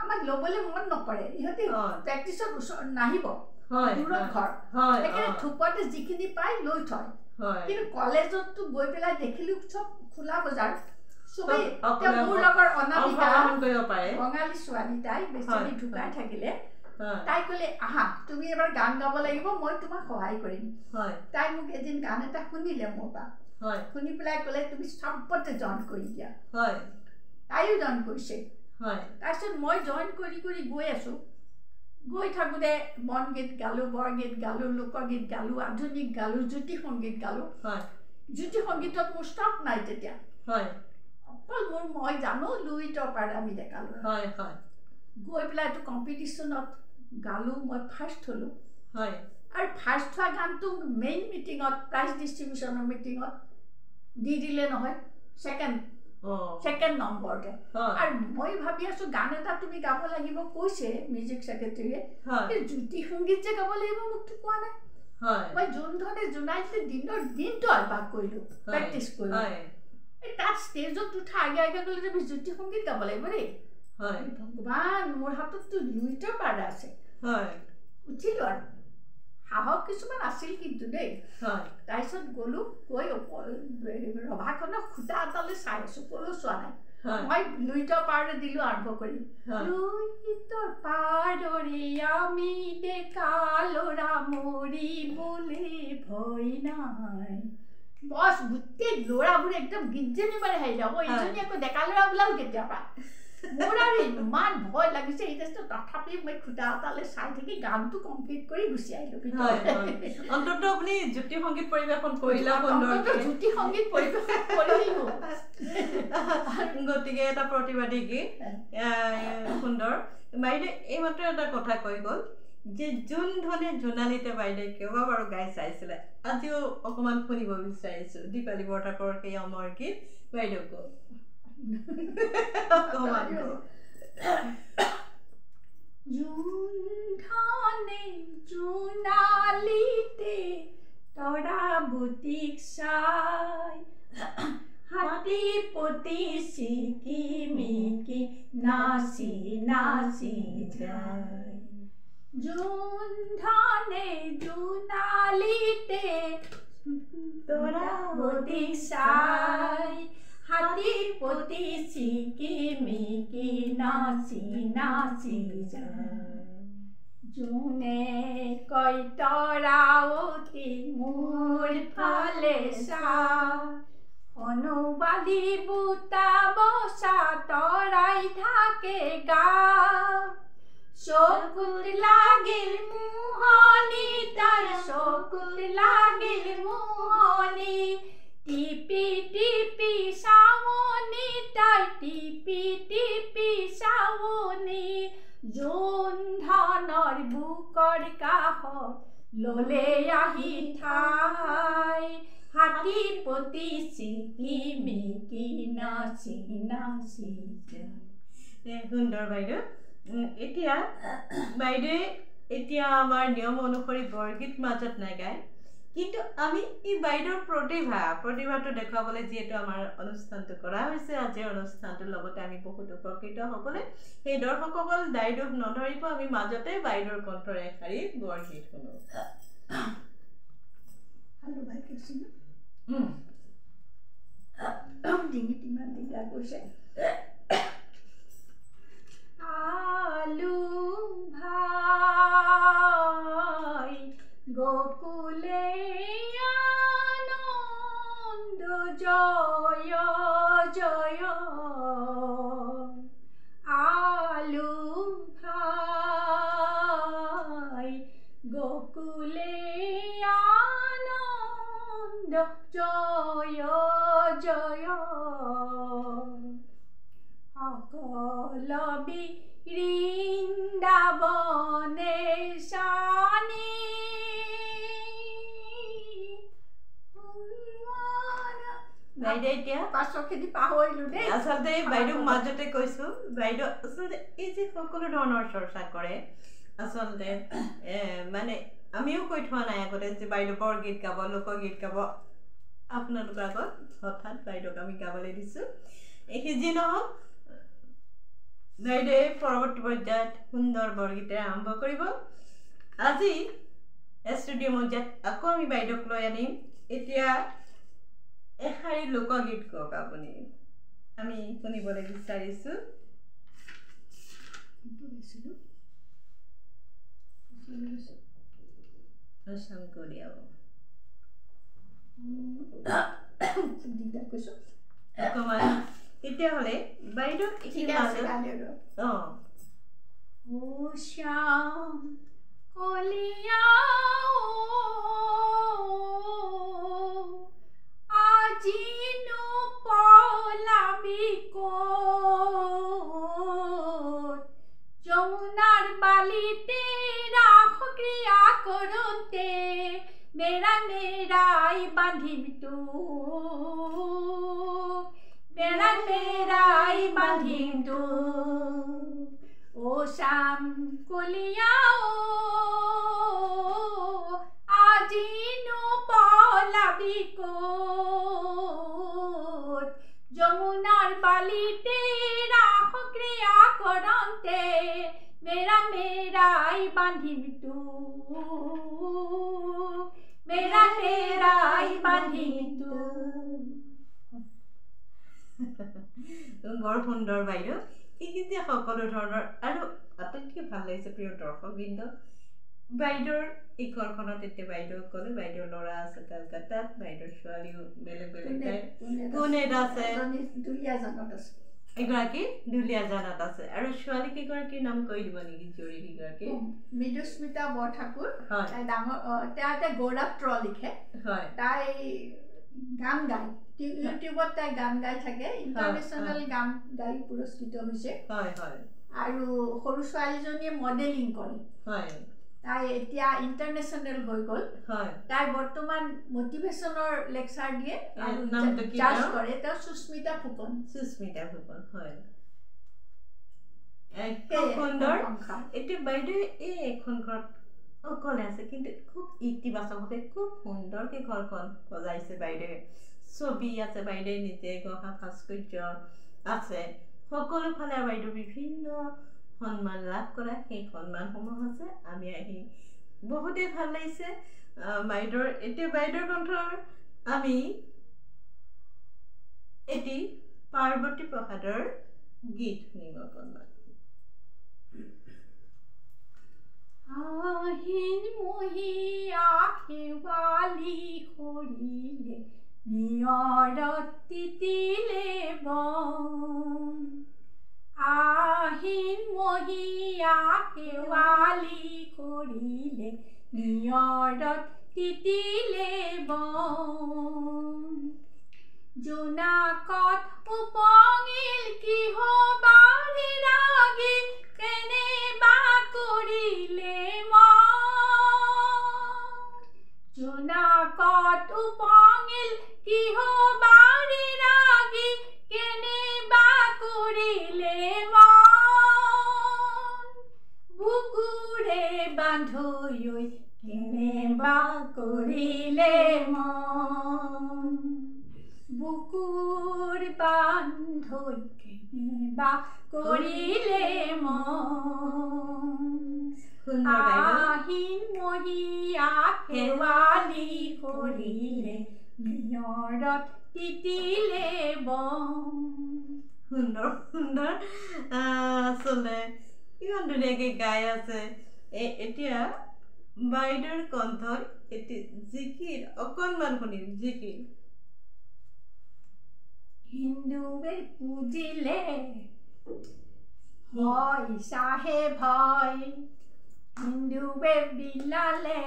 আমাক ল'বলৈ মন নকৰে ইহঁতে প্ৰেক্টিচত ওচৰত নাহিব দূৰত ঘৰ সেইকাৰণে থোপতে যিখিনি পায় লৈ থয় কিন্তু কলেজততো গৈ পেলাই দেখিলোঁ চব খোলা বজাৰ চবেই মোৰ লগৰ অনামিকা বঙালী ছোৱালী তাই বেছি ঢুকাই থাকিলে তাই ক'লে আহা তুমি এবাৰ গান গাব লাগিব মই তোমাক সহায় কৰিম তাই মোক এদিন গান এটা শুনিলে মোৰ পৰা শুনি পেলাই ক'লে তুমি চবতে জইন কৰি দিয়া তাইও জইন কৰিছে তাৰপিছত মই জইন কৰি কৰি গৈ আছোঁ গৈ থাকোঁতে বনগীত গালোঁ বৰগীত গালোঁ লোকগীত গালোঁ আধুনিক গালোঁ জ্যোতি সংগীত গালোঁ জ্যোতি সংগীতত মোৰ ষ্টক নাই তেতিয়া অকল মই জানো লুইটৰ পৰা আমি দেখালোঁ গৈ পেলাই এইটো কম্পিটিশ্যনত গালোঁ মই ফাৰ্ষ্ট হ'লোঁ আৰু ফাৰ্ষ্ট হোৱা গানটো মেইন মিটিঙত প্ৰাইজ ডিষ্ট্ৰিবিউশ্যনৰ মিটিঙত দি দিলে নহয় ছেকেণ্ড নম্বৰতে আৰু মই ভাবি আছোঁ গান এটা তুমি গাব লাগিব কৈছে মিউজিক ছেক্ৰেটাৰীয়ে জ্যোতি সংগীত যে গাব লাগিব মোকতো কোৱা নাই মই যোন ধৰণে জোনাইছে দিনটো অভ্যাস কৰিলোঁ প্ৰেক্টিচ কৰিলোঁ তাত ষ্টেজত উঠা আগে আগে গ'লে তুমি জ্যোতি সংগীত গাব লাগিব দেই ভগৱান মোৰ হাতততো লুইটৰ পাৰ্ডা আছে উঠিলোঁ আৰু সাহস কিছুমান আছিল কিন্তু দেই তাৰপিছত গ'লোঁ গৈ ৰভাখনৰ খুটা এটালৈ চাই আছোঁ ক'লেও চোৱা নাই মই লুইটৰ পাৰ্ডে দিলোঁ আৰম্ভ কৰি লুইটৰ পাৰ্ডৰে আমি ডেকা ল'ৰা মৰিবলৈ ভয় নাই বছ গোটেই ল'ৰাবোৰ একদম গীতজনী মাৰি হাৰিলে এইজনী আকৌ ডেকা ল'ৰা ওলাও কেতিয়াবা মোৰ আৰু ইমান ভয় লাগিছে এই টেষ্টত তথাপি মই খুটা এটালৈ চাই থাকি গানটো কমপ্লিট কৰি গুচি আহিলোঁ অন্ততঃ আপুনি জ্যোতি সংগীত পৰিৱেশন কৰিলা জ্যোতি সংগীত পৰিৱেশন কৰিলোঁ গতিকে এটা প্ৰতিবাদী গীত সুন্দৰ বাইদেউ এইমাত্ৰ এটা কথা কৈ গ'ল যে যোন ধৰণে জোনালীতে বাইদেউ কেইবাবাৰো গাই চাইছিলে আজিও অকণমান শুনিব বিচাৰিছোঁ দীপালী বৰঠাকুৰৰ সেই অমৰ গীত বাইদেউ কওক ধনে জোনালীতে তৰা বুটিক চাই হাতী পতি চিকিমিকি নাচি নাচি যায় জোন ধনে জোনালীতে তৰা বুটিক চাই হাতী পতি চিকিমিকি নাচি নাচি যায় জোনে কয় তৰাৱতী মোৰ ফালে চা অনুবালি বুটা বচা তৰাই থাকে গা চকুত লাগিল মোহনি তাৰ চকুত লাগিল মোহনি টিপি টিপি চাৱনি তাই টিপি টিপি চাৱনি জোন ধানৰ বুকৰ কাষত ল'লে আহি ঠাই হাতী পতি চিকিমিকি নাচি নাচি যায় সুন্দৰ বাইদেউ এতিয়া বাইদেৱে এতিয়া আমাৰ নিয়ম অনুসৰি বৰগীত মাজত নাগায় কিন্তু আমি এই বাইদেউৰ প্ৰতিভাটো দেখুৱাবলৈ যিহেতু আমাৰ অনুষ্ঠানটো কৰা হৈছে আজিৰ অনুষ্ঠানটোৰ লগতে আমি বহুত উপকৃত হ'বলৈ সেই দৰ্শকসকল দায়দোষ নধৰিব আমি মাজতে বাইদেউৰ কণ্ঠৰে এশাৰী বৰগীত শুনো কৈছিলো ডিঙিত ইমান দিগদাৰ কৰিছে আলু ভাই গোকুলে আনন্দ জয় জয় আলু ভাই গোকুলে আনন্দ জয় জয় সকল বৃন্দাবনে শানে বাইদেউ পাছৰখিনি পাহৰিলো দেই আচলতে বাইদেউ মাজতে কৈছো বাইদেউ আচলতে এই যে সকলো ধৰণৰ চৰ্চা কৰে আচলতে মানে আমিও কৈ থোৱা নাই আগতে যে বাইদেউ বৰগীত গাব লোকগীত গাব আপোনালোকৰ আগত হঠাৎ বাইদেউক আমি গাবলৈ দিছোঁ এই যি নহওক বাইদেৱে পৰৱৰ্তী পৰ্যায়ত সুন্দৰ বৰগীতেৰে আৰম্ভ কৰিব আজি ষ্টুডিঅ' মঞ্চত আকৌ আমি বাইদেউক লৈ আনিম এতিয়া এশাৰী লোকগীত কওক আপুনি আমি শুনিবলৈ বিচাৰিছোঁ অকণমান তেতিয়াহ'লে বাইদেউ শ্যাম কলিয়া আজিনো পলাবি ক'ত যমুনাৰ বালিতে ৰাস ক্ৰিয়া কৰোঁতে মেৰা মেৰাই বান্ধিবি তোক মেৰা মেৰাই বান্ধিম তোক ও শ্যাম কলিয়া আজিনো পলাবি ক'ত যমুনাৰ বালিতে ৰাস ক্ৰিয়া কৰোঁতে মেৰা মেৰাই বান্ধিবি তোক মেৰা মেৰাই বান্ধিবি তোক বৰ সুন্দৰ বাইদেউ এইখিনি সকলো ধৰণৰ আৰু আটাইতকৈ ভাল লাগিছে প্ৰিয় দৰ্শকবৃন্দ বাইদেউৰ এই ঘৰখনত এতিয়া বাইদেউসকলে বাইদেউৰ ল'ৰা আছে কলকাতাত বাইদেউৰ ছোৱালীও বেলেগ বেলেগ পুনেত আছে এগৰাকী দুলীয়াজানত আছে আৰু ছোৱালী কেইগৰাকীৰ নাম কৈ দিব নেকি জীয়ৰী কেইগৰাকী মৃদুস্মিতা বৰঠাকুৰ তাই ডাঙৰ তাই এটা গৌৰৱ লিখে হয় তাই গান গায় ইউটিউবত তাই গান গাই থাকে ইণ্টাৰনেশ্যনেল গান গাই পুৰস্কৃত হৈছে হয় হয় আৰু সৰু ছোৱালীজনীয়ে মডেলিং কৰে হয় তাই এতিয়া ইণ্টাৰনেশ্যনেল হৈ গ'ল তাই বৰ্তমান মটিভেশ্যনৰ লেকচাৰ দিয়ে আৰু জাজ কৰে তেওঁ সুস্মিতা ফুকন হয় খুব সুন্দৰ এতিয়া বাইদেৱে এই এখন ঘৰত অকলে আছে কিন্তু খুব ইতিবাচকভাৱে খুব সুন্দৰকৈ ঘৰখন সজাইছে বাইদেৱে ছবি আছে বাইদেৱে নিজে গঢ়া ভাস্কৰ্য আছে সকলো ফালে বাইদেউ বিভিন্ন সন্মান লাভ কৰা সেই সন্মানসমূহ আছে আমি আহি বহুতেই ভাল লাগিছে বাইদেউৰ এতিয়া বাইদেউৰ কণ্ঠৰ আমি এটি পাৰ্বতী প্ৰসাদৰ গীত শুনিম অকণমান আহিন মহিয়া খেৱালি সৰিলে নিয়ৰত তিতিলে বন আহিন মহিয়া খেৱালি সৰিলে নিয়ৰত তিতিলে বন জোনাকত উপঙিল কিহ বাৰি ৰাগি কেনেবা কৰিলে জোনাকত উপঙিল কিহ বাৰি ৰাগি কেনেবা কৰিলে বুকুৰে বান্ধৈ কেনেবা কৰিলে বুকুৰ বান্ধৈ কেনেবা কৰিলে আহিন মহিয়া খেৱালি সৰিলে নিয়ৰত তিতিলে বম। সুন্দৰ সুন্দৰ আচলতে কিমান ধুনীয়াকৈ গাই আছে। এতিয়া বাইদেউৰ কণ্ঠই জিকিৰ অকণমান শুনিম। জিকিৰ হিন্দুৱে পুজিলে হয় চাহে ভয়, হিন্দুৱে বিলালে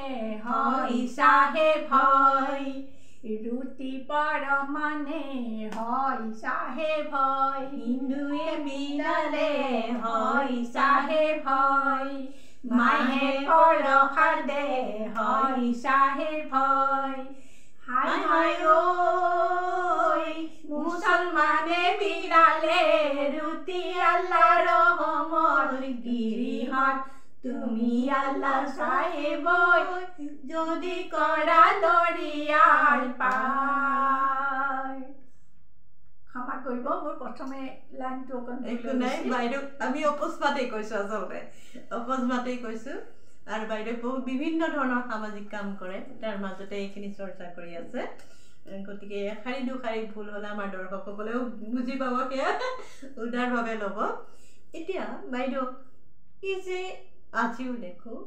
হয় চাহে ভয়, ৰুটি পৰমানে হয় চাহে ভয়, হিন্দুৱে বিলালে হয় চাহে ভয়, মাহে প্ৰসাদে হয় চাহে ভয়। হাই হাই ঐ মুছলমানে বিলালে ৰুটি আল্লাহ ৰহমৰ গিৰিহত, তুমি আল্লাহ চাহেব যদি কৰা দৰিয়াৰ পাৰ। ক্ষমা কৰিব, মোৰ প্ৰথমে লাইনটো অকণ একো নাই বাইদেউ, আমি অকস্মাতেই কৈছোঁ, আচলতে অকস্মাতেই কৈছোঁ। আৰু বাইদেউ বহুত বিভিন্ন ধৰণৰ সামাজিক কাম কৰে, তাৰ মাজতে এইখিনি চৰ্চা কৰি আছে। গতিকে এশাৰী দুশাৰী ভুল হ'লে আমাৰ দৰ্শকসকলেও বুজি পাব, সেয়া উদাৰভাৱে ল'ব। এতিয়া বাইদেউ এই যে আজিও দেখোঁ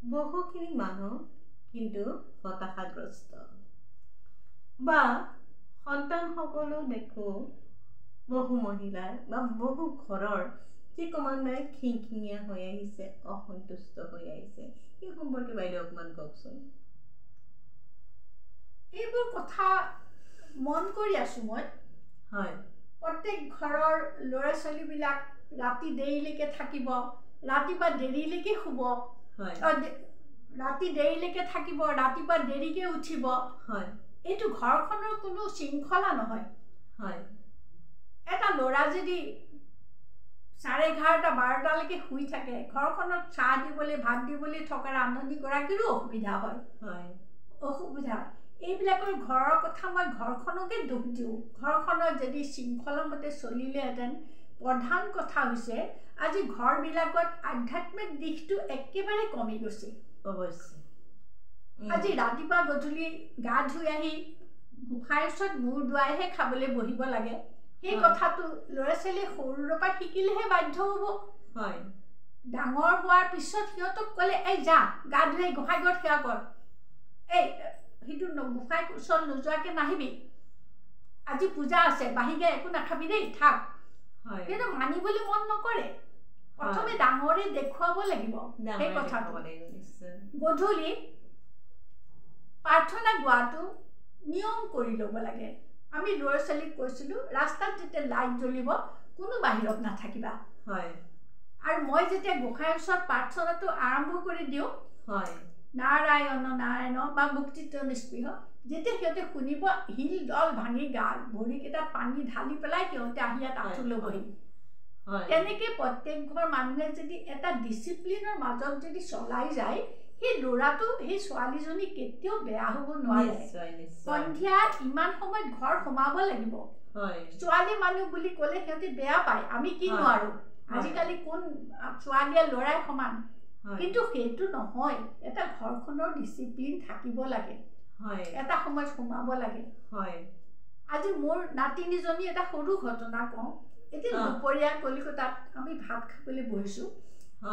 বহুখিনি মানুহ কিন্তু হতাশাগ্ৰস্ত, বা সন্তানসকলো দেখোঁ বহু মহিলাৰ বা বহু ঘৰৰ যি ক্ৰমান্বয়ে খিংখিঙীয়া হৈ আহিছে, অসন্তুষ্ট হৈ আহিছে। এই সম্পৰ্কে বাইদেউ অকণমান কওকচোন। এইবোৰ কথা মন কৰি আছোঁ মই। হয়, প্ৰত্যেক ঘৰৰ ল'ৰা ছোৱালীবিলাক ৰাতি দেৰিলৈকে থাকিব, ৰাতিপুৱা দেৰিলৈকে শুব, ৰাতি দেৰিলৈকে থাকিব, ৰাতিপুৱা দেৰিকৈ উঠিব। হয়, এইটো ঘৰখনৰ কোনো শৃংখলা নহয়। হয়, এটা ল'ৰা যদি 11:30 12টালৈকে শুই থাকে, ঘৰখনত চাহ দিবলৈ ভাত দিবলৈ থকা ৰান্ধনীগৰাকীৰো অসুবিধা হয়। অসুবিধা এইবিলাকৰ ঘৰৰ কথা মই ঘৰখনকে দুখ দিওঁ। ঘৰখনত যদি শৃংখলামতে চলিলেহেঁতেন। প্ৰধান কথা হৈছে আজি ঘৰবিলাকত আধ্যাত্মিক দিশটো একেবাৰে কমি গৈছে। অৱশ্যে আজি ৰাতিপুৱা গধূলি গা ধুই আহি গোঁসাইৰ ওচৰত মূৰ দুৱাইহে খাবলৈ বহিব লাগে। সেই কথাটো ল'ৰা ছোৱালীয়ে সৰুৰ পৰা শিকিলেহে বাধ্য হ'ব। ডাঙৰ হোৱাৰ পিছত সিহঁতক ক'লে, এই যা গা ধুই গোঁসাই ঘৰত সেৱা কৰ, এই সেইটো গোঁসাই ওচৰত নোযোৱাকৈ নাহিবি, আজি পূজা আছে বাহিৰে একো নাখাবি দেই, থাক। কিন্তু মানিবলৈ মন নকৰে। প্ৰথমে ডাঙৰে দেখুৱাব লাগিব সেই কথাটো। গধূলি প্ৰাৰ্থনা গোৱাটো নিয়ম কৰি ল'ব লাগে। আমি ল'ৰা ছোৱালীক কৈছিলোঁ, ৰাস্তাত যেতিয়া লাইট জ্বলিব কোনো বাহিৰত নাথাকিবা। আৰু মই যেতিয়া গোঁসাইৰ ওচৰত প্ৰাৰ্থনাটো আৰম্ভ কৰি দিওঁ, নাৰায়ণ নাৰায়ণ বা মুক্তিত্ব নিস্পৃহ, যেতিয়া সিহঁতে শুনিব শিল দল ভাঙি গাল ভৰিকেইটাত পানী ঢালি পেলাই সিহঁতে আহি ইয়াত আঁঠু ল'বহি। তেনেকৈ প্ৰত্যেক ঘৰ মানুহে যদি এটা ডিচিপ্লিনৰ মাজত যদি চলাই যায়, সেই ল'ৰাটো সেই ছোৱালীজনী কেতিয়াও বেয়া হ'ব নোৱাৰে। সন্ধিয়া ইমান সময়ত ঘৰ সোমাব লাগিব। ছোৱালী মানুহ বুলি ক'লে সিহঁতে বেয়া পায়, আমি কি নোৱাৰোঁ, আজিকালি কোন ছোৱালীয়ে ল'ৰাই সমান। কিন্তু সেইটো নহয়, এটা ঘৰখনৰ ডিচিপ্লিন থাকিব লাগে, এটা সময়ত সোমাব লাগে। আজি মোৰ নাতিনীজনী এটা সৰু ঘটনা কওঁ। এতিয়া দুপৰীয়া কলিকতাত আমি ভাত খাবলৈ বহিছোঁ।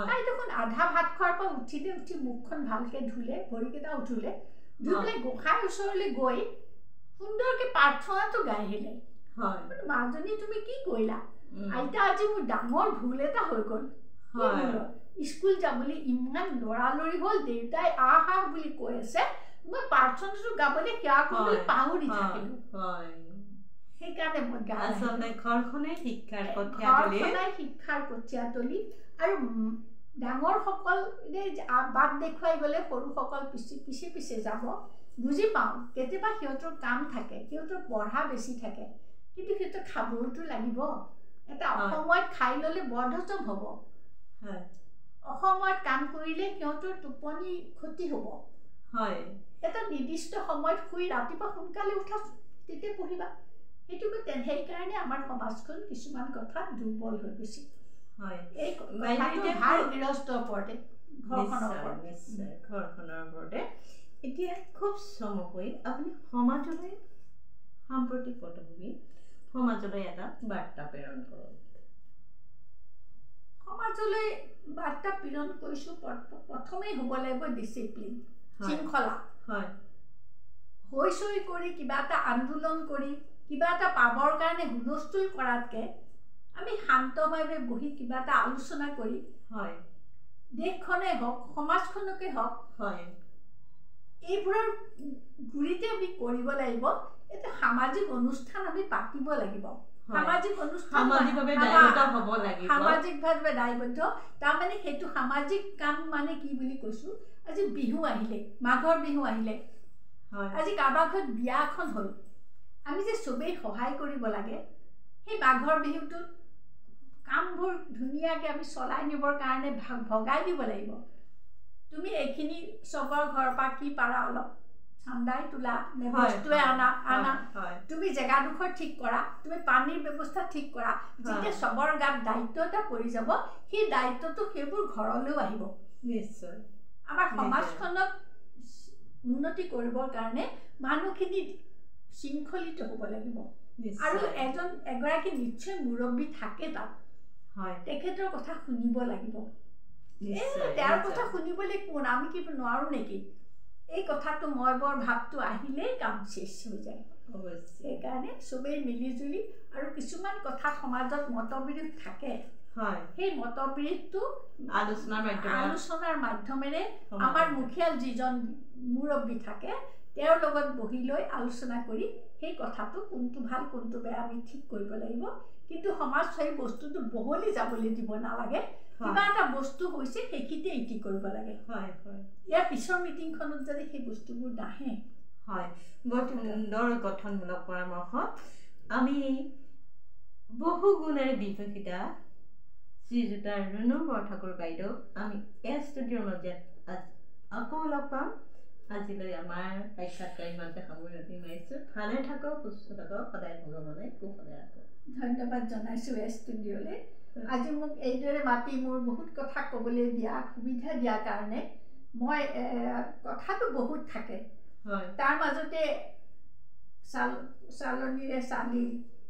তাই দেখোন আধা ভাত খোৱাৰ পৰা উঠি মুখখন ভালকৈ ধুলে, ভৰিকেইটা উঠুলে, ধুই পেলাই গোঁসাইৰ ওচৰলৈ গৈ সুন্দৰকৈ প্ৰাৰ্থনাটো গাই আহিলে। মাজনী তুমি কি কৰিলা? আইতা আজি মোৰ ডাঙৰ ভুল এটা হৈ গ'ল। স্কুল যাবলৈ ইমান লৰালৰি হ'ল, দেউতাই আহ আহ বুলি কৈ আছে, মই প্ৰাৰ্থনাটো গাবলৈ সেৱা কৰিবলৈ পাহৰি থাকিলোঁ। সেইকাৰণে মই ঘৰখনেই শিক্ষাৰ কঠীয়াতলি। আৰু ডাঙৰসকল বাট দেখুৱাই গ'লে সৰুসকল পিছে পিছে যাব। বুজি পাওঁ কেতিয়াবা সিহঁতৰ কাম থাকে, সিহঁতৰ পঢ়া বেছি থাকে, কিন্তু সিহঁতৰ খাবওতো লাগিব। এটা অসময়ত খাই ল'লে বৰহজম হ'ব। অসময়ত কাম কৰিলে সিহঁতৰ টোপনি ক্ষতি হ'ব। এটা নিৰ্দিষ্ট সময়ত শুই ৰাতিপুৱা সোনকালে উঠা, তেতিয়া পঢ়িবা। সেইকাৰণে আমাৰ সমাজখন কিছুমান কথাত দুৰ্বল হৈ গৈছে। ভাল গৃহস্থৰ ওপৰতে, ঘৰখনৰ ওপৰতে। এতিয়া খুব চমুকৈ আপুনি সমাজলৈ সাম্প্ৰতিক পটভূমি সমাজলৈ এটা বাৰ্তা প্ৰেৰণ কৰক। সমাজলৈ বাৰ্তা প্ৰেৰণ কৰিছোঁ, প্ৰথমেই হ'ব লাগিব ডিচিপ্লিন, শৃংখলা। হয়, হৈ চৈ কৰি কিবা এটা আন্দোলন কৰি কিবা এটা পাবৰ কাৰণে হুলস্থুল কৰাতকৈ আমি শান্তভাৱে বহি কিবা এটা আলোচনা কৰি, হয়, দেশখনেই হওক সমাজখনকে হওক, হয়, এইবোৰৰ গুৰিতে আমি কৰিব লাগিব। এটা সামাজিক অনুষ্ঠান আমি পাতিব লাগিব, সামাজিক অনুষ্ঠান সামাজিকভাৱে দায়বদ্ধ। তাৰমানে সেইটো সামাজিক কাম মানে কি বুলি কৈছোঁ, আজি বিহু আহিলে, মাঘৰ বিহু আহিলে, আজি কাৰোবাৰ ঘৰত বিয়া এখন হ'ল, আমি যে চবেই সহায় কৰিব লাগে। সেই মাঘৰ বিহুটোত কামবোৰ ধুনীয়াকৈ আমি চলাই নিবৰ কাৰণে ভগাই দিব লাগিব। তুমি এইখিনি চবৰ ঘৰৰ পৰা কি পাৰা অলপ চান্দাই তোলা নে বস্তুৱে আনা, তুমি জেগাডোখৰ ঠিক কৰা, তুমি পানীৰ ব্যৱস্থা ঠিক কৰা। যেতিয়া চবৰ গাত দায়িত্ব এটা পৰি যাব, সেই দায়িত্বটো সেইবোৰ ঘৰলৈও আহিব। নিশ্চয় আমাৰ সমাজখনক উন্নতি কৰিবৰ কাৰণে মানুহখিনি শৃংখলিত হ'ব লাগিব। আৰু এগৰাকী নিশ্চয় মুৰব্বী থাকে তাত, তেখেতৰ কথা শুনিব লাগিব। তেওঁৰ কথা শুনিবলৈ কোন, আমি কি নোৱাৰোঁ নেকি? এই কথাটো মই বৰ ভাৱটো আহিলেই কাম শেষ হৈ যায়। সেইকাৰণে চবেই মিলিজুলি, আৰু কিছুমান কথাত সমাজত মতবিৰোধ থাকে, সেই মতবিৰোধটো আলোচনাৰ মাধ্যমেৰে আমাৰ মুখিয়াল যিজন মুৰব্বী থাকে তেওঁৰ লগত বহি লৈ আলোচনা কৰি সেই কথাটো কোনটো ভাল কোনটো বেয়া আমি ঠিক কৰিব লাগিব। কিন্তু সমাজ সেই বস্তুটো বহলি যাবলৈ দিব নালাগে। কিবা এটা বস্তু হৈছে সেইখিনিতে ইতি কৰিব লাগে। ইয়াৰ পিছৰ মিটিংখনত যদি সেই বস্তুবোৰ নাহে। হয়, বৰ সুন্দৰ গঠনমূলক পৰামৰ্শ। আমি বহু গুণেৰে বিকশিতা শ্ৰীযুতা ৰুণু বৰঠাকুৰ বাইদেউ আমি এই ষ্টুডিঅ'ৰ মাজত আকৌ লগ পাম। আজিলৈ আমাৰ সাক্ষাৎকাৰ ইমানতে সামৰণি মাৰিছোঁ। ভালে থাকক, সুস্থ থাকক, সদায় ভগৱানে কুশলে ৰাখক। ধন্যবাদ জনাইছোঁ এই ষ্টুডিঅ'লৈ। আজি মোক এইদৰে মাতি মোৰ বহুত কথা ক'বলৈ দিয়া সুবিধা দিয়াৰ কাৰণে। মই কথাটো বহুত থাকে, তাৰ মাজতে চালনীৰে চালি,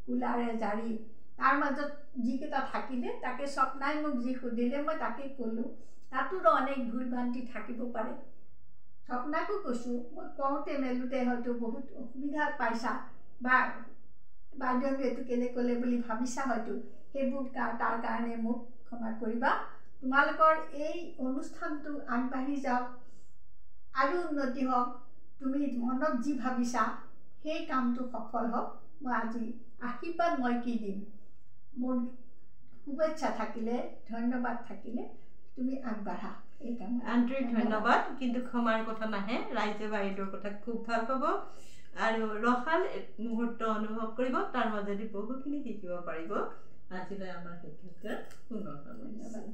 কুলাৰে জাৰি, তাৰ মাজত যিকেইটা থাকিলে তাকে স্বপ্নাই মোক যি সুধিলে মই তাকে ক'লোঁ। তাতো অনেক ভুল ভ্ৰান্তি থাকিব পাৰে। স্বপ্নাকো কৈছোঁ, মই কওঁতে মেলোঁতে হয়তো বহুত অসুবিধা পাইছা বা বাইদেউ এইটো কেলে ক'লে বুলি ভাবিছা, হয়তো সেইবোৰ তাৰ কাৰণে মোক ক্ষমা কৰিবা। তোমালোকৰ এই অনুষ্ঠানটো আগবাঢ়ি যাওক, আৰু উন্নতি হওক, তুমি মনত যি ভাবিছা সেই কামটো সফল হওক। মই আজি আশীৰ্বাদ মই কি দিম, মোৰ শুভেচ্ছা থাকিলে, ধন্যবাদ থাকিলে তুমি আগবাঢ়া এই কাম। আন্তৰিক ধন্যবাদ। কিন্তু ক্ষমাৰ কথা নাহে, ৰাইজে বাইদেউৰ কথা খুব ভাল পাব আৰু ৰসাল মুহূৰ্ত অনুভৱ কৰিব, তাৰ মাজেদি বহুখিনি শিকিব পাৰিব। আজিলৈ আমাৰ শিক্ষাৰ্থীৰ পুনৰ ধন্যবাদ।